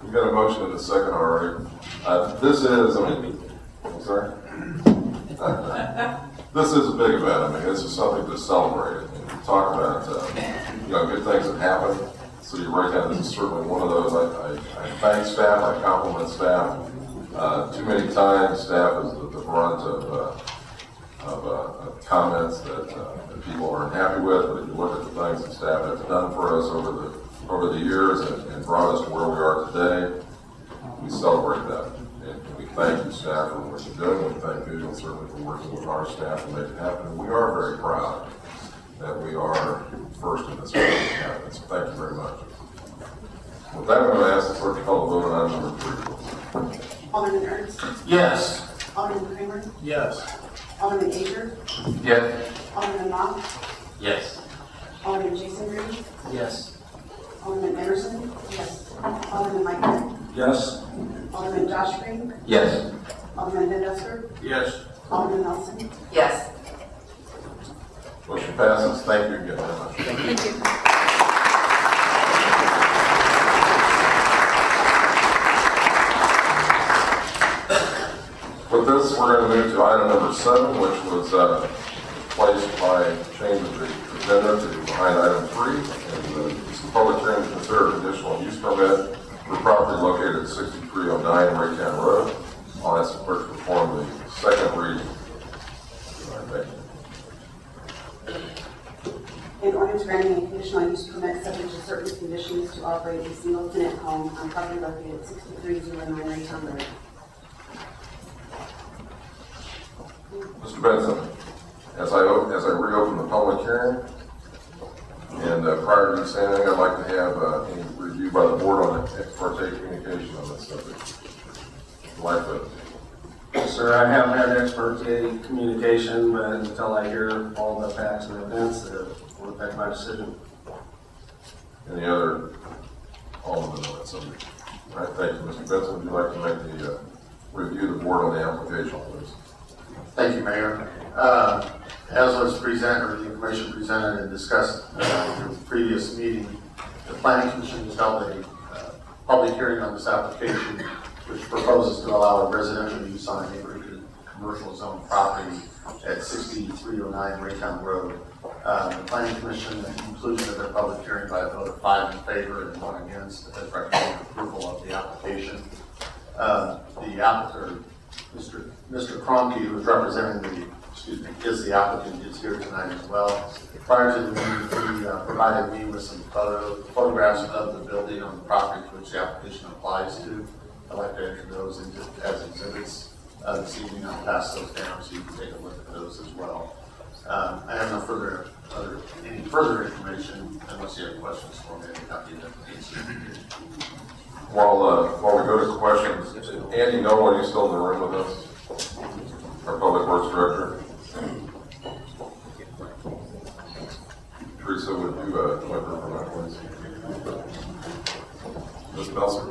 We got a motion in a second already. This is, sorry? This is a big event. This is something to celebrate. And we talk about, good things that happen. City of Raytown, this is certainly one of those. I thank staff, I compliment staff. Too many times, staff is the brunt of comments that people aren't happy with. But if you look at the things that staff has done for us over the years and brought us to where we are today, we celebrate that. And we thank you, staff, for what you're doing. We thank you, certainly, for working with our staff to make it happen. And we are very proud that we are first in this making happen. So thank you very much. With that, I'm going to ask the clerk to call the vote on item number 3. Alderman Ernst? Yes. Alderman Kramer? Yes. Alderman Ager? Yes. Alderman Mock? Yes. Alderman Jason Green? Yes. Alderman Emerson? Yes. Alderman Mike Green? Yes. Alderman Josh Green? Yes. Alderman Van Duster? Yes. Alderman Nelson? Yes. Motion passes. Thank you again very much. Thank you. With this, we're going to move to item number 7, which was placed by change of the agenda to behind item 3. And it's the public hearing to consider a conditional use permit for property located at 6309 Raytown Road. I'll ask the clerk to perform the second reading. Thank you. An ordinance granting a conditional use permit subject to certain conditions to operate a single-tenant home on property located at 6309 Raytown Road. Mr. Benson, as I reopen the public hearing, and prior to you saying anything, I'd like to have any review by the board on the ex parte communication on this subject. Sir, I haven't had ex parte communication, but until I hear all the facts and events, it will affect my decision. Any other aldermen on that subject? All right, thank you. Mr. Benson, would you like to make the review the board on the application, please? Thank you, Mayor. As was presented, or the information presented and discussed in the previous meeting, the Planning Commission has held a public hearing on this application, which proposes to allow a residential use on a neighborhood commercial zone property at 6309 Raytown Road. The Planning Commission, at the conclusion of their public hearing by a vote of 5 in favor and 1 against, has recommended approval of the application. The applicant, Mr. Cronky, who is representing is the applicant, is here tonight as well. Prior to the meeting, he provided me with some photographs of the building on the property to which the application applies to. I'd like to enter those as exhibits this evening. I'll pass those down so you can take a look at those as well. I have no any further information unless you have questions for me. I'd be happy to answer. While we go to questions, Andy Nolan, are you still in the room with us? Our Public Works Director. Teresa, would you join her from that, please? Ms. Nelson?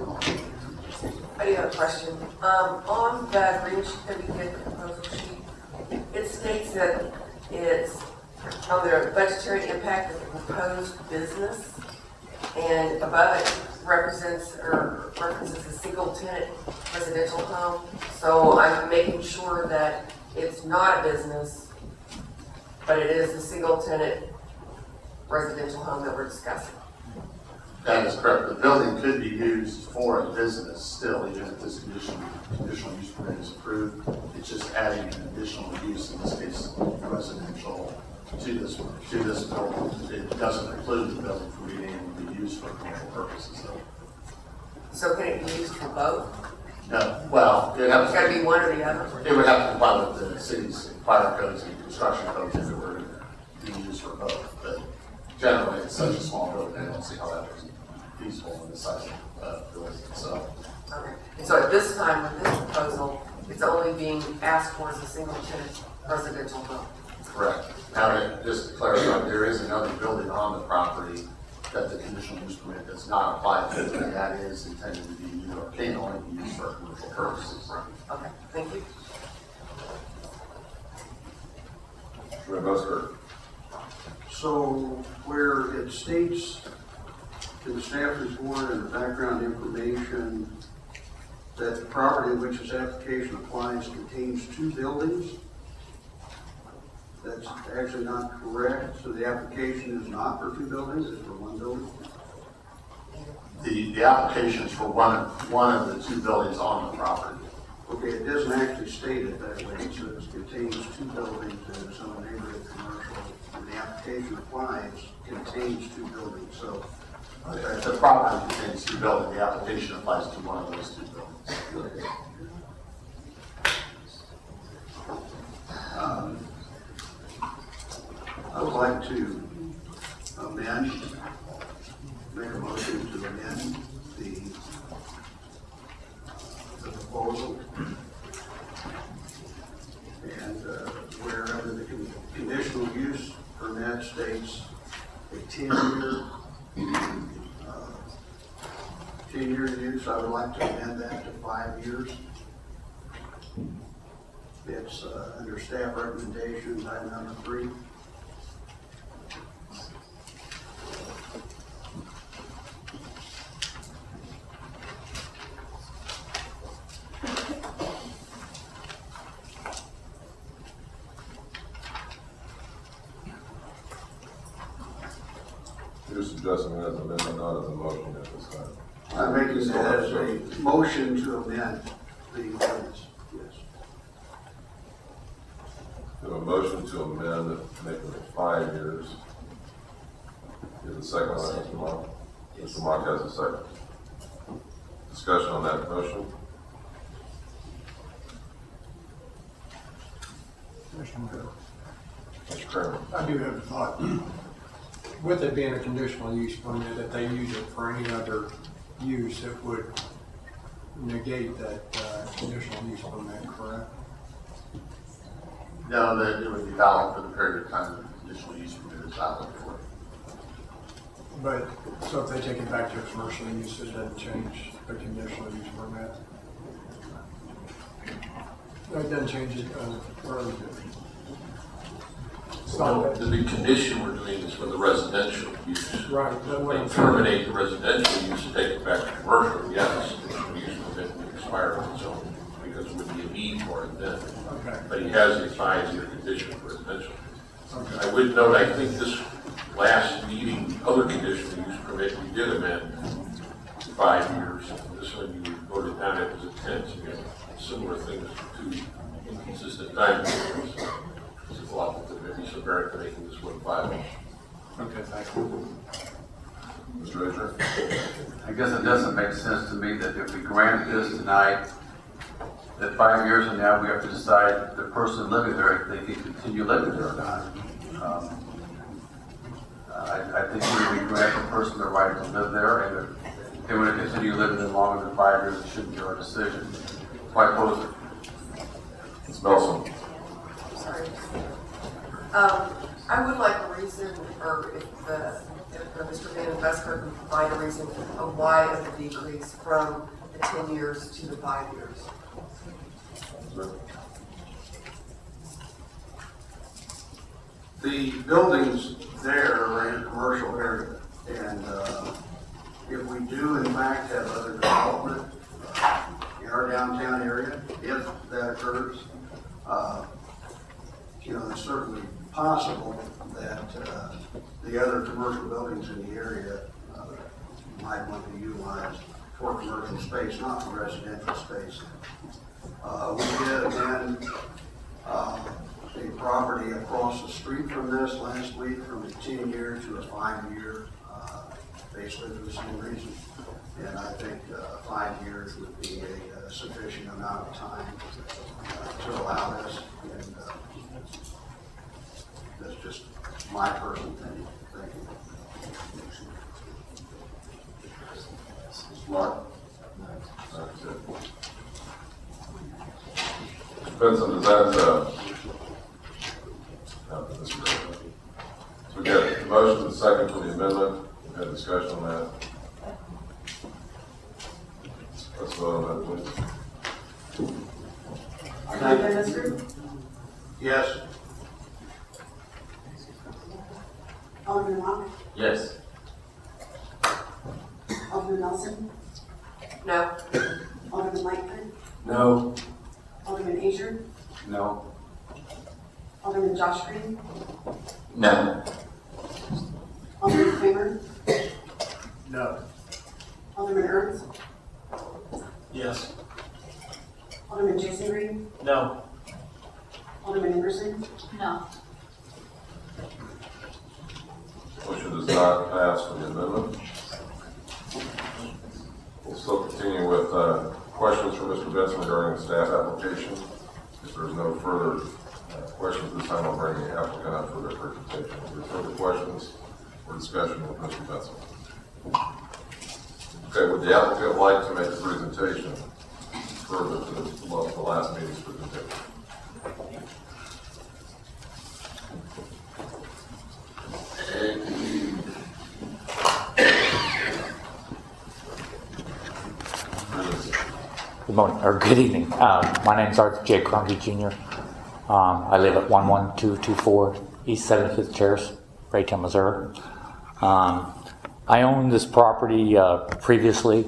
I do have a question. On the green sheet that we did, the proposal sheet, it states that it's on the budgetary impact of the proposed business, and above it references a single tenant residential home. So I'm making sure that it's not a business, but it is a single tenant residential home that we're discussing. That is correct. The building could be used for a business still, even if this conditional use permit is approved. It's just adding an additional use, in this case, residential, to this building. It doesn't include the building for being able to be used for commercial purposes, though. So can it be used for both? No, well, It's got to be one or the other? It would have to comply with the city's fire codes and construction codes if it were to be used for both. But generally, it's such a small building, I don't see how that is feasible in the size of the building itself. Okay. And so at this time, with this proposal, it's only being asked for as a single tenant residential home? Correct. Now, just to clarify, there is another building on the property that the conditional use permit does not apply to, and that is intended to be used or can only be used for commercial purposes. Okay, thank you. Busker. So where it states in the staff report and the background information that the property in which this application applies contains 2 buildings, that's actually not correct. So the application is not for 2 buildings, it's for 1 building? The application is for one of the 2 buildings on the property. Okay, it doesn't actually state it that way. It says contains 2 buildings and it's on a neighborhood commercial. And the application applies, contains 2 buildings, so. The property contains 2 buildings, the application applies to one of those 2 buildings. I would like to make a motion to amend the proposal. And where under the conditional use permit states a 10-year use, I would like to amend that to 5 years. It's under staff recommendations, item number 3. You're suggesting that as an amendment, not as a motion at this time? I'm making that as a motion to amend the ordinance, yes. We have a motion to amend, making it 5 years. Is the second one, Mr. Mock? Mr. Mock has a second. Discussion on that motion? Mr. Kramer. I do have a thought. With it being a conditional use permit, if they use it for any other use, it would negate that conditional use permit, correct? No, that it would be valid for the period of time that the conditional use permit is valid for. But, so if they take it back to a commercial use, it doesn't change the conditional use permit? No, it doesn't change it, or So the big condition we're doing is for the residential use. Right. They terminate the residential use and take it back to commercial, yes, the conditional use permit would expire on its own, because there would be a need for it then. Okay. But he has a 5-year condition for residential. Okay. I would note, I think this last meeting, the other conditional use permit, we did amend to 5 years. This one you voted down, it was a 10, so you have similar things to inconsistent time periods. This is a lot that maybe some merit to making this one 5. Okay, thank you. Mr. Rager? I guess it doesn't make sense to me that if we grant this tonight, that 5 years from now, we have to decide if the person living there, if they can continue living there or not. I think we grant the person the right to live there, and if they want to continue living there longer than 5 years, it shouldn't be our decision. Why oppose it? Ms. Nelson? Sorry. I would like a reason, or if Mr. Van Busker can provide a reason of why of the decrease from the 10 years to the 5 years. The buildings there are in a commercial area, and if we do in fact have other development in our downtown area, if that occurs, it's certainly possible that the other commercial buildings in the area might want to be utilized for commercial space, not for residential space. We did amend a property across the street from this last week from a 10-year to a 5-year, basically for the same reason. And I think 5 years would be a sufficient amount of time to allow this. And that's just my personal opinion. Thank you. Mark? Vincent, is that, so we got the motion and second for the amendment. We've had discussion on that. Let's vote on that, please. Van Busker? Yes. Alderman Locke, Yes. Alderman Nelson, No. Alderman Lightfoot, No. Alderman Asia, No. Alderman Josh Green, No. Alderman Kramer, No. Alderman Ernst, Yes. Alderman Jason Green, No. Alderman Emerson, No. Motion does not pass for the amendment. We'll still continue with questions from Mr. Benson regarding the staff application. If there's no further questions this time, I'll bring the applicant up for their presentation. If there are further questions or discussion with Mr. Benson. Okay, would the applicant like to make a presentation further to the last meeting's presentation? Good morning, or good evening. My name is Arthur J. Cronky Jr. I live at 11224 East 75th Terrace, Raytown, Missouri. I owned this property previously,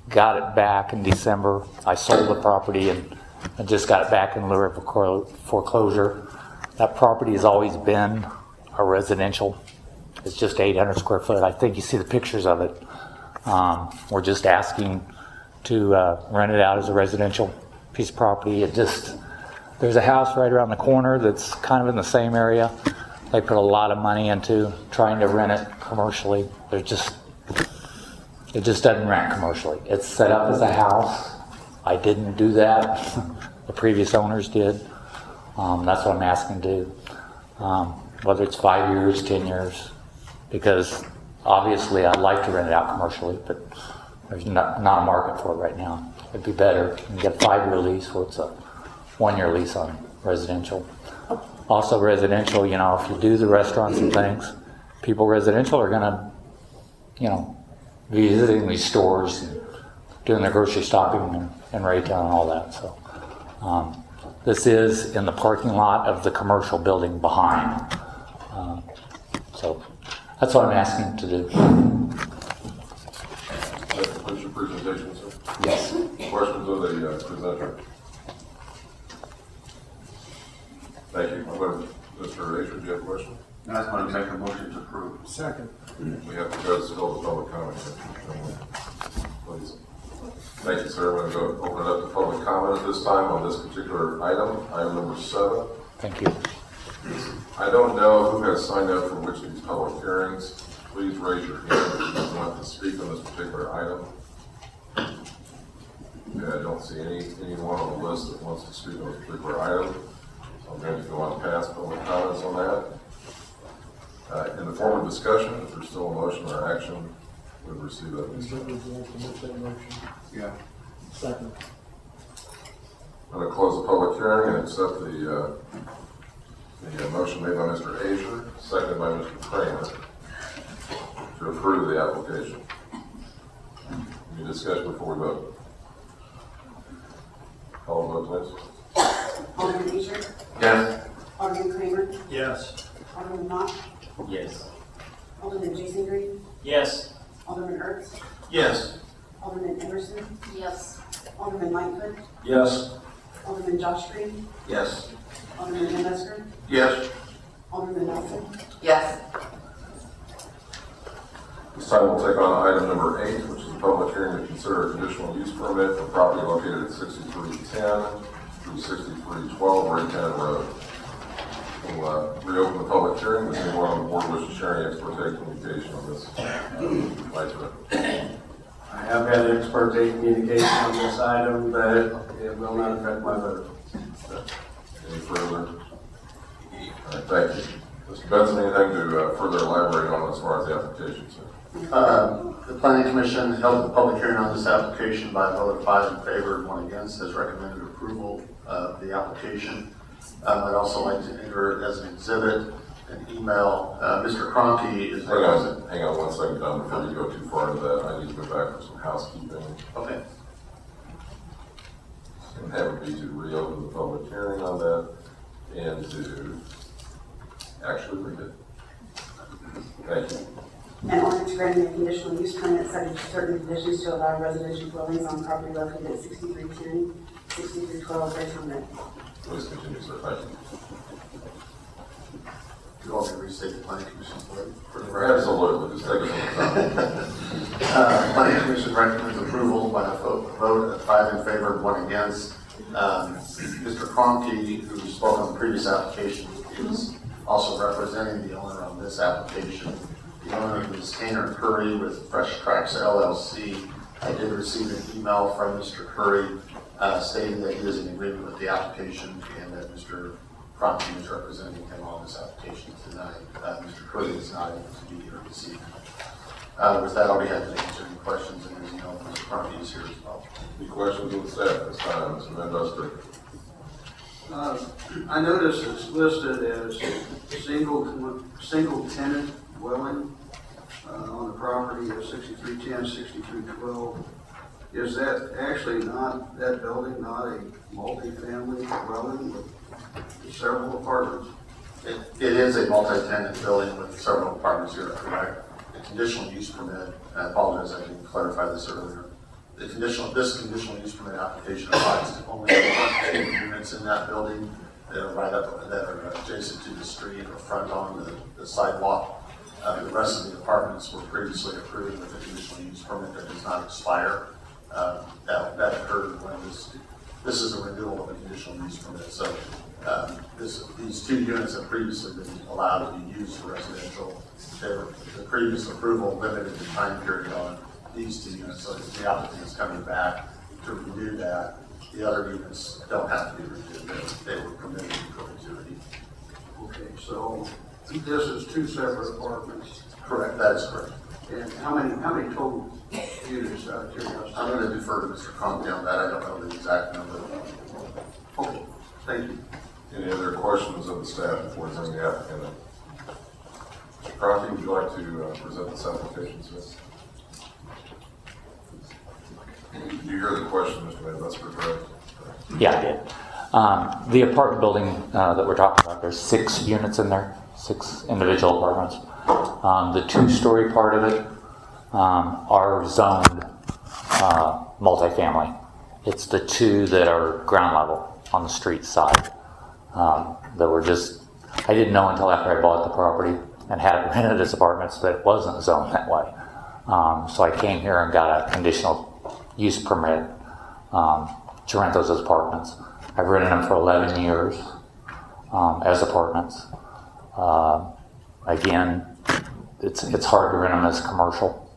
got it back in December. I sold the property and just got it back in lieu of foreclosure. That property has always been a residential. It's just 800 square foot. I think you see the pictures of it. We're just asking to rent it out as a residential piece of property. There's a house right around the corner that's kind of in the same area. They put a lot of money into trying to rent it commercially. It just doesn't rent commercially. It's set up as a house. I didn't do that. The previous owners did. That's what I'm asking to do. Whether it's 5 years, 10 years, because obviously I'd like to rent it out commercially, but there's not a market for it right now. It'd be better. You can get a 5-year lease, or it's a 1-year lease on residential. Also residential, if you do the restaurants and things, people residential are gonna, be visiting these stores and doing their grocery shopping in Raytown and all that. So this is in the parking lot of the commercial building behind. So that's what I'm asking to do. That concludes your presentation, sir? Yes. Questions of the presenter? Thank you. Mr. Asher, do you have a question? I just want to make a motion to approve. Second. We have to go still to public comment. Please. Thank you, sir. I'm going to open it up to public comment at this time on this particular item number 7. Thank you. I don't know who has signed up for which of these public hearings. Please raise your hand if you want to speak on this particular item. Okay, I don't see anyone on the list that wants to speak on this particular item. So I'm going to go on past public comments on that. In the form of discussion, if there's still a motion or action, we'll receive that. Yeah. Second. I'm going to close the public hearing and accept the motion made by Mr. Asia, seconded by Mr. Kramer, to approve the application. Any discussion before we vote? Call the vote, please. Alderman Asia, Yes. Alderman Kramer, Yes. Alderman Locke, Yes. Alderman Jason Green, Yes. Alderman Ernst, Yes. Alderman Emerson, Yes. Alderman Lightfoot, Yes. Alderman Josh Green, Yes. Alderman Van Busker, Yes. Alderman Nelson, Yes. This time we'll take on item number 8, which is a public hearing to consider a conditional use permit for property located at 6310 through 6312 Raytown Road. We'll reopen the public hearing. Does anyone on the board wish to share any expert communication on this? I have had expert communication on this item, but it will not affect my vote. Any further? All right, thank you. Mr. Benson, anything to further elaborate on as far as the application, sir? The Planning Commission held a public hearing on this application by a vote of 5 in favor and 1 against, has recommended approval of the application. I'd also like to enter as an exhibit an email. Mr. Cronky is... Hang on 1 second, Don, before you go too far into that. I need to go back for some housekeeping. Okay. And that would be to reopen the public hearing on that and to actually read it. Thank you. An ordinance granting a conditional use permit subject to certain conditions to allow residential dwellings on property located at 6310, 6312 Graytown Road. Please continue, sir. Thank you. Do you want me to restate the planning commission's vote for the record? Absolutely. Just take it from the top. Planning commission recommends approval by a vote of 5 in favor and 1 against. Mr. Cronky, who spoke on the previous application, is also representing the owner on this application. The owner is Tanner Curry with Fresh Tracks LLC. I did receive an email from Mr. Curry stating that he is in agreement with the application and that Mr. Cronky is representing him on this application tonight. Mr. Curry is not able to be here this evening. With that, I'll be happy to answer any questions, and as you know, Mr. Cronky is here as well. Any questions of the staff this time, Mr. Van Busker? I notice it's listed as single tenant dwelling on the property of 6310, 6312. Is that actually not, that building not a multi-family dwelling with several apartments? It is a multi-tenant building with several apartments here, correct? The conditional use permit, and I apologize, I didn't clarify this earlier. This conditional use permit application applies to only 2 units in that building that are right up, that are adjacent to the street or front on the sidewalk. The rest of the apartments were previously approved with a conditional use permit that does not expire. That occurred when this is a renewal of a conditional use permit. So these 2 units have previously been allowed to be used for residential. The previous approval limited the time period on these 2 units, so if the applicant is coming back to renew that, the other units don't have to be renewed. They were permitted in perpetuity. Okay, so this is 2 separate apartments. Correct, that is correct. And how many total units out of curiosity? I'm going to defer to Mr. Conklin on that. I don't know the exact number. Okay, thank you. Any other questions of the staff before we bring the applicant in? Mr. Crockett, would you like to present this application to us? Did you hear the question, Mr. Van Busker, correct? Yeah, I did. The apartment building that we're talking about, there's 6 units in there, 6 individual apartments. The 2-story part of it are zoned multifamily. It's the 2 that are ground level on the street side that were just, I didn't know until after I bought the property and had it rented as apartments that it wasn't zoned that way. So I came here and got a conditional use permit to rent those as apartments. I've rented them for 11 years as apartments. Again, it's hard to rent them as commercial.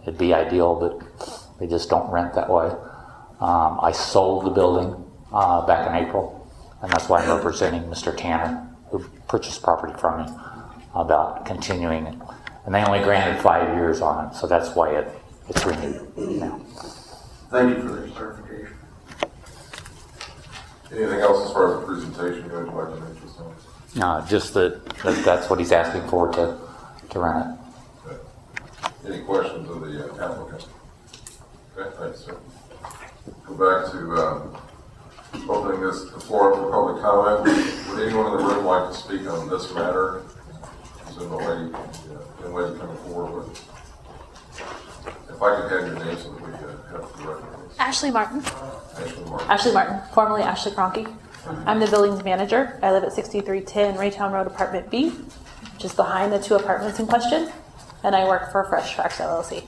It'd be ideal, but they just don't rent that way. I sold the building back in April, and that's why I'm representing Mr. Tanner, who purchased property from me, about continuing it. And they only granted 5 years on it, so that's why it's renewed now. Thank you for that clarification. Anything else as far as the presentation goes, like to mention something? Just that's what he's asking for to rent it. Okay. Any questions of the applicant? Okay, thanks, sir. Go back to opening the floor up for public comment. Would anyone in the room like to speak on this matter? Is the lady coming forward with? If I could have your name so that we have the record. Ashley Martin. Ashley Martin. Ashley Martin, formerly Ashley Cronky. I'm the buildings manager. I live at 6310 Raytown Road, Apartment B, which is behind the 2 apartments in question, and I work for Fresh Tracks LLC.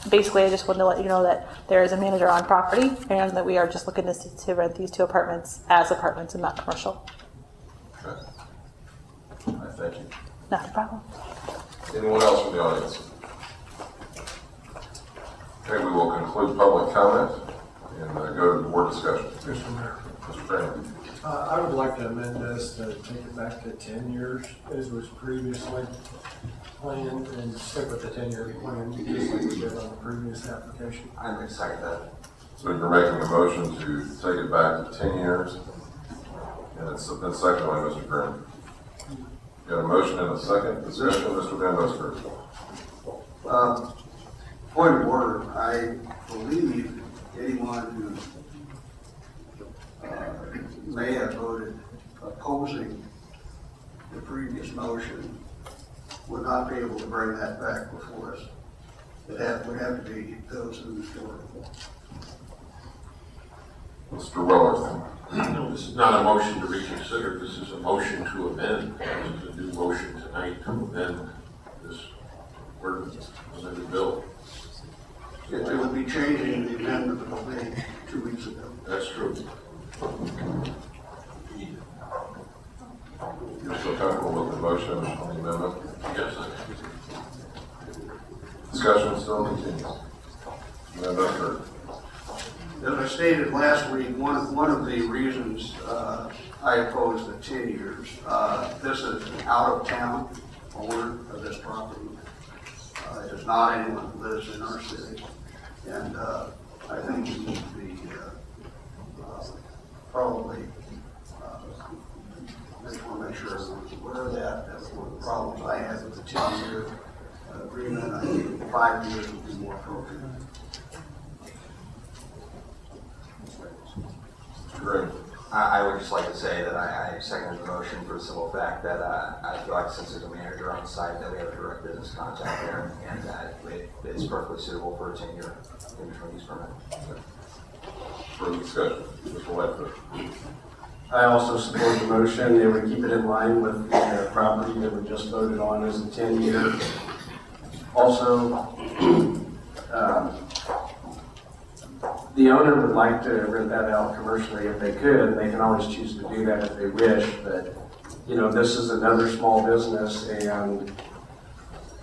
Basically, I just wanted to let you know that there is a manager on property and that we are just looking to rent these 2 apartments as apartments and not commercial. Okay. All right, thank you. Not a problem. Anyone else from the audience? Okay, we will conclude public comment and go to the board discussion. Mr. Mayor. Mr. Kramer. I would like to amend this to take it back to 10 years as was previously planned and stick with the 10-year plan just like we did on the previous application. I'm excited about it. So you're making a motion to take it back to 10 years, and it's been seconded by Mr. Green. Got a motion and a second discussion, Mr. Van Busker. Point of order, I believe anyone who may have voted opposing the previous motion, would not be able to bring that back before us. Would have to be those in the store. Mr. Wellerton. No, this is not a motion to reconsider, this is a motion to amend. This is a new motion tonight to amend this ordinance, amended bill. It would be changing the amendment that was made 2 weeks ago. That's true. You're still comfortable with the motion on the amendment? Yes, Discussion still continues. Amendment heard. As I stated last week, one of the reasons I opposed the 10 years, this is an out-of-town owner of this property. It is not anyone who lives in our city. And I think we need to be probably, I just want to make sure everyone's aware of that. That's one of the problems I had with the 10-year agreement. I think 5 years would be more appropriate. Great. I would just like to say that I second the motion for the simple fact that I feel like since there's a manager on site that we have a direct business contact there and that it's perfectly suitable for a 10-year conditional use permit. Further discussion. Mr. Lightfoot. I also support the motion. It would keep it in line with the property that we just voted on as a 10-year. Also, the owner would like to rent that out commercially if they could. They can always choose to do that if they wish, but, you know, this is another small business, and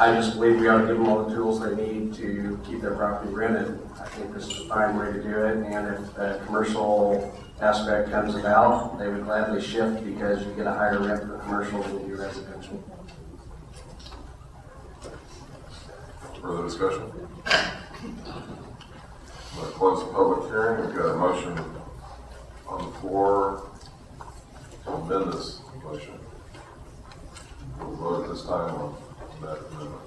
I just believe we ought to give them all the tools they need to keep their property rented. I think this is a fine way to do it, and if the commercial aspect comes about, they would gladly shift because you get a higher rent for commercial than you do residential. Further discussion? I'm going to close the public hearing. We've got a motion on the floor to amend this motion. We'll vote at this time on that amendment.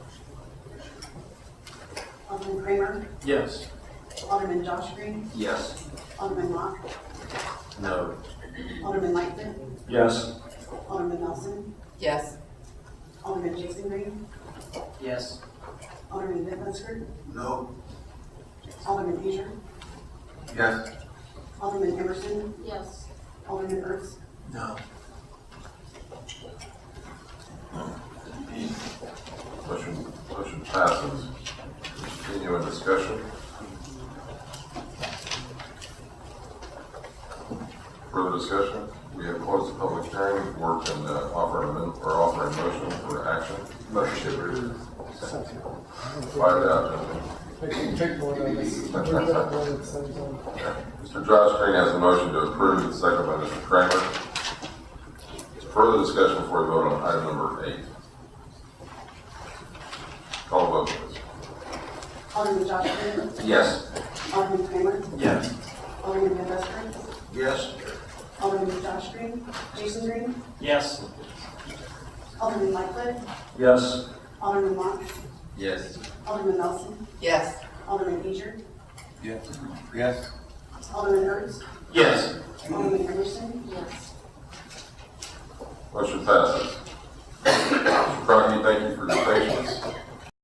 Alderman Kramer? Yes. Alderman Josh Green? Yes. Alderman Locke? No. Alderman Lightfoot? Yes. Alderman Nelson? Yes. Alderman Jason Green? Yes. Alderman Whitmansker? No. Alderman Asia? Yes. Alderman Emerson? Yes. Alderman Ernst? No. Motion passes. Continue in discussion. Further discussion? We have closed the public hearing. Board can offer a motion for action. Motion to approve. Fire it out, gentlemen. Mr. Josh Green has a motion to approve, and second by Mr. Kramer. Further discussion before we vote on item number 8. Call the vote, please. Alderman Josh Green? Yes. Alderman Kramer? Yes. Alderman Whitmansker? Yes. Alderman Josh Green? Jason Green? Yes. Alderman Lightfoot? Yes. Alderman Locke? Yes. Alderman Nelson? Yes. Alderman Asia? Yes. Yes. Alderman Ernst? Yes. Alderman Emerson? Yes. Motion passes. Mr. Crockett, thank you for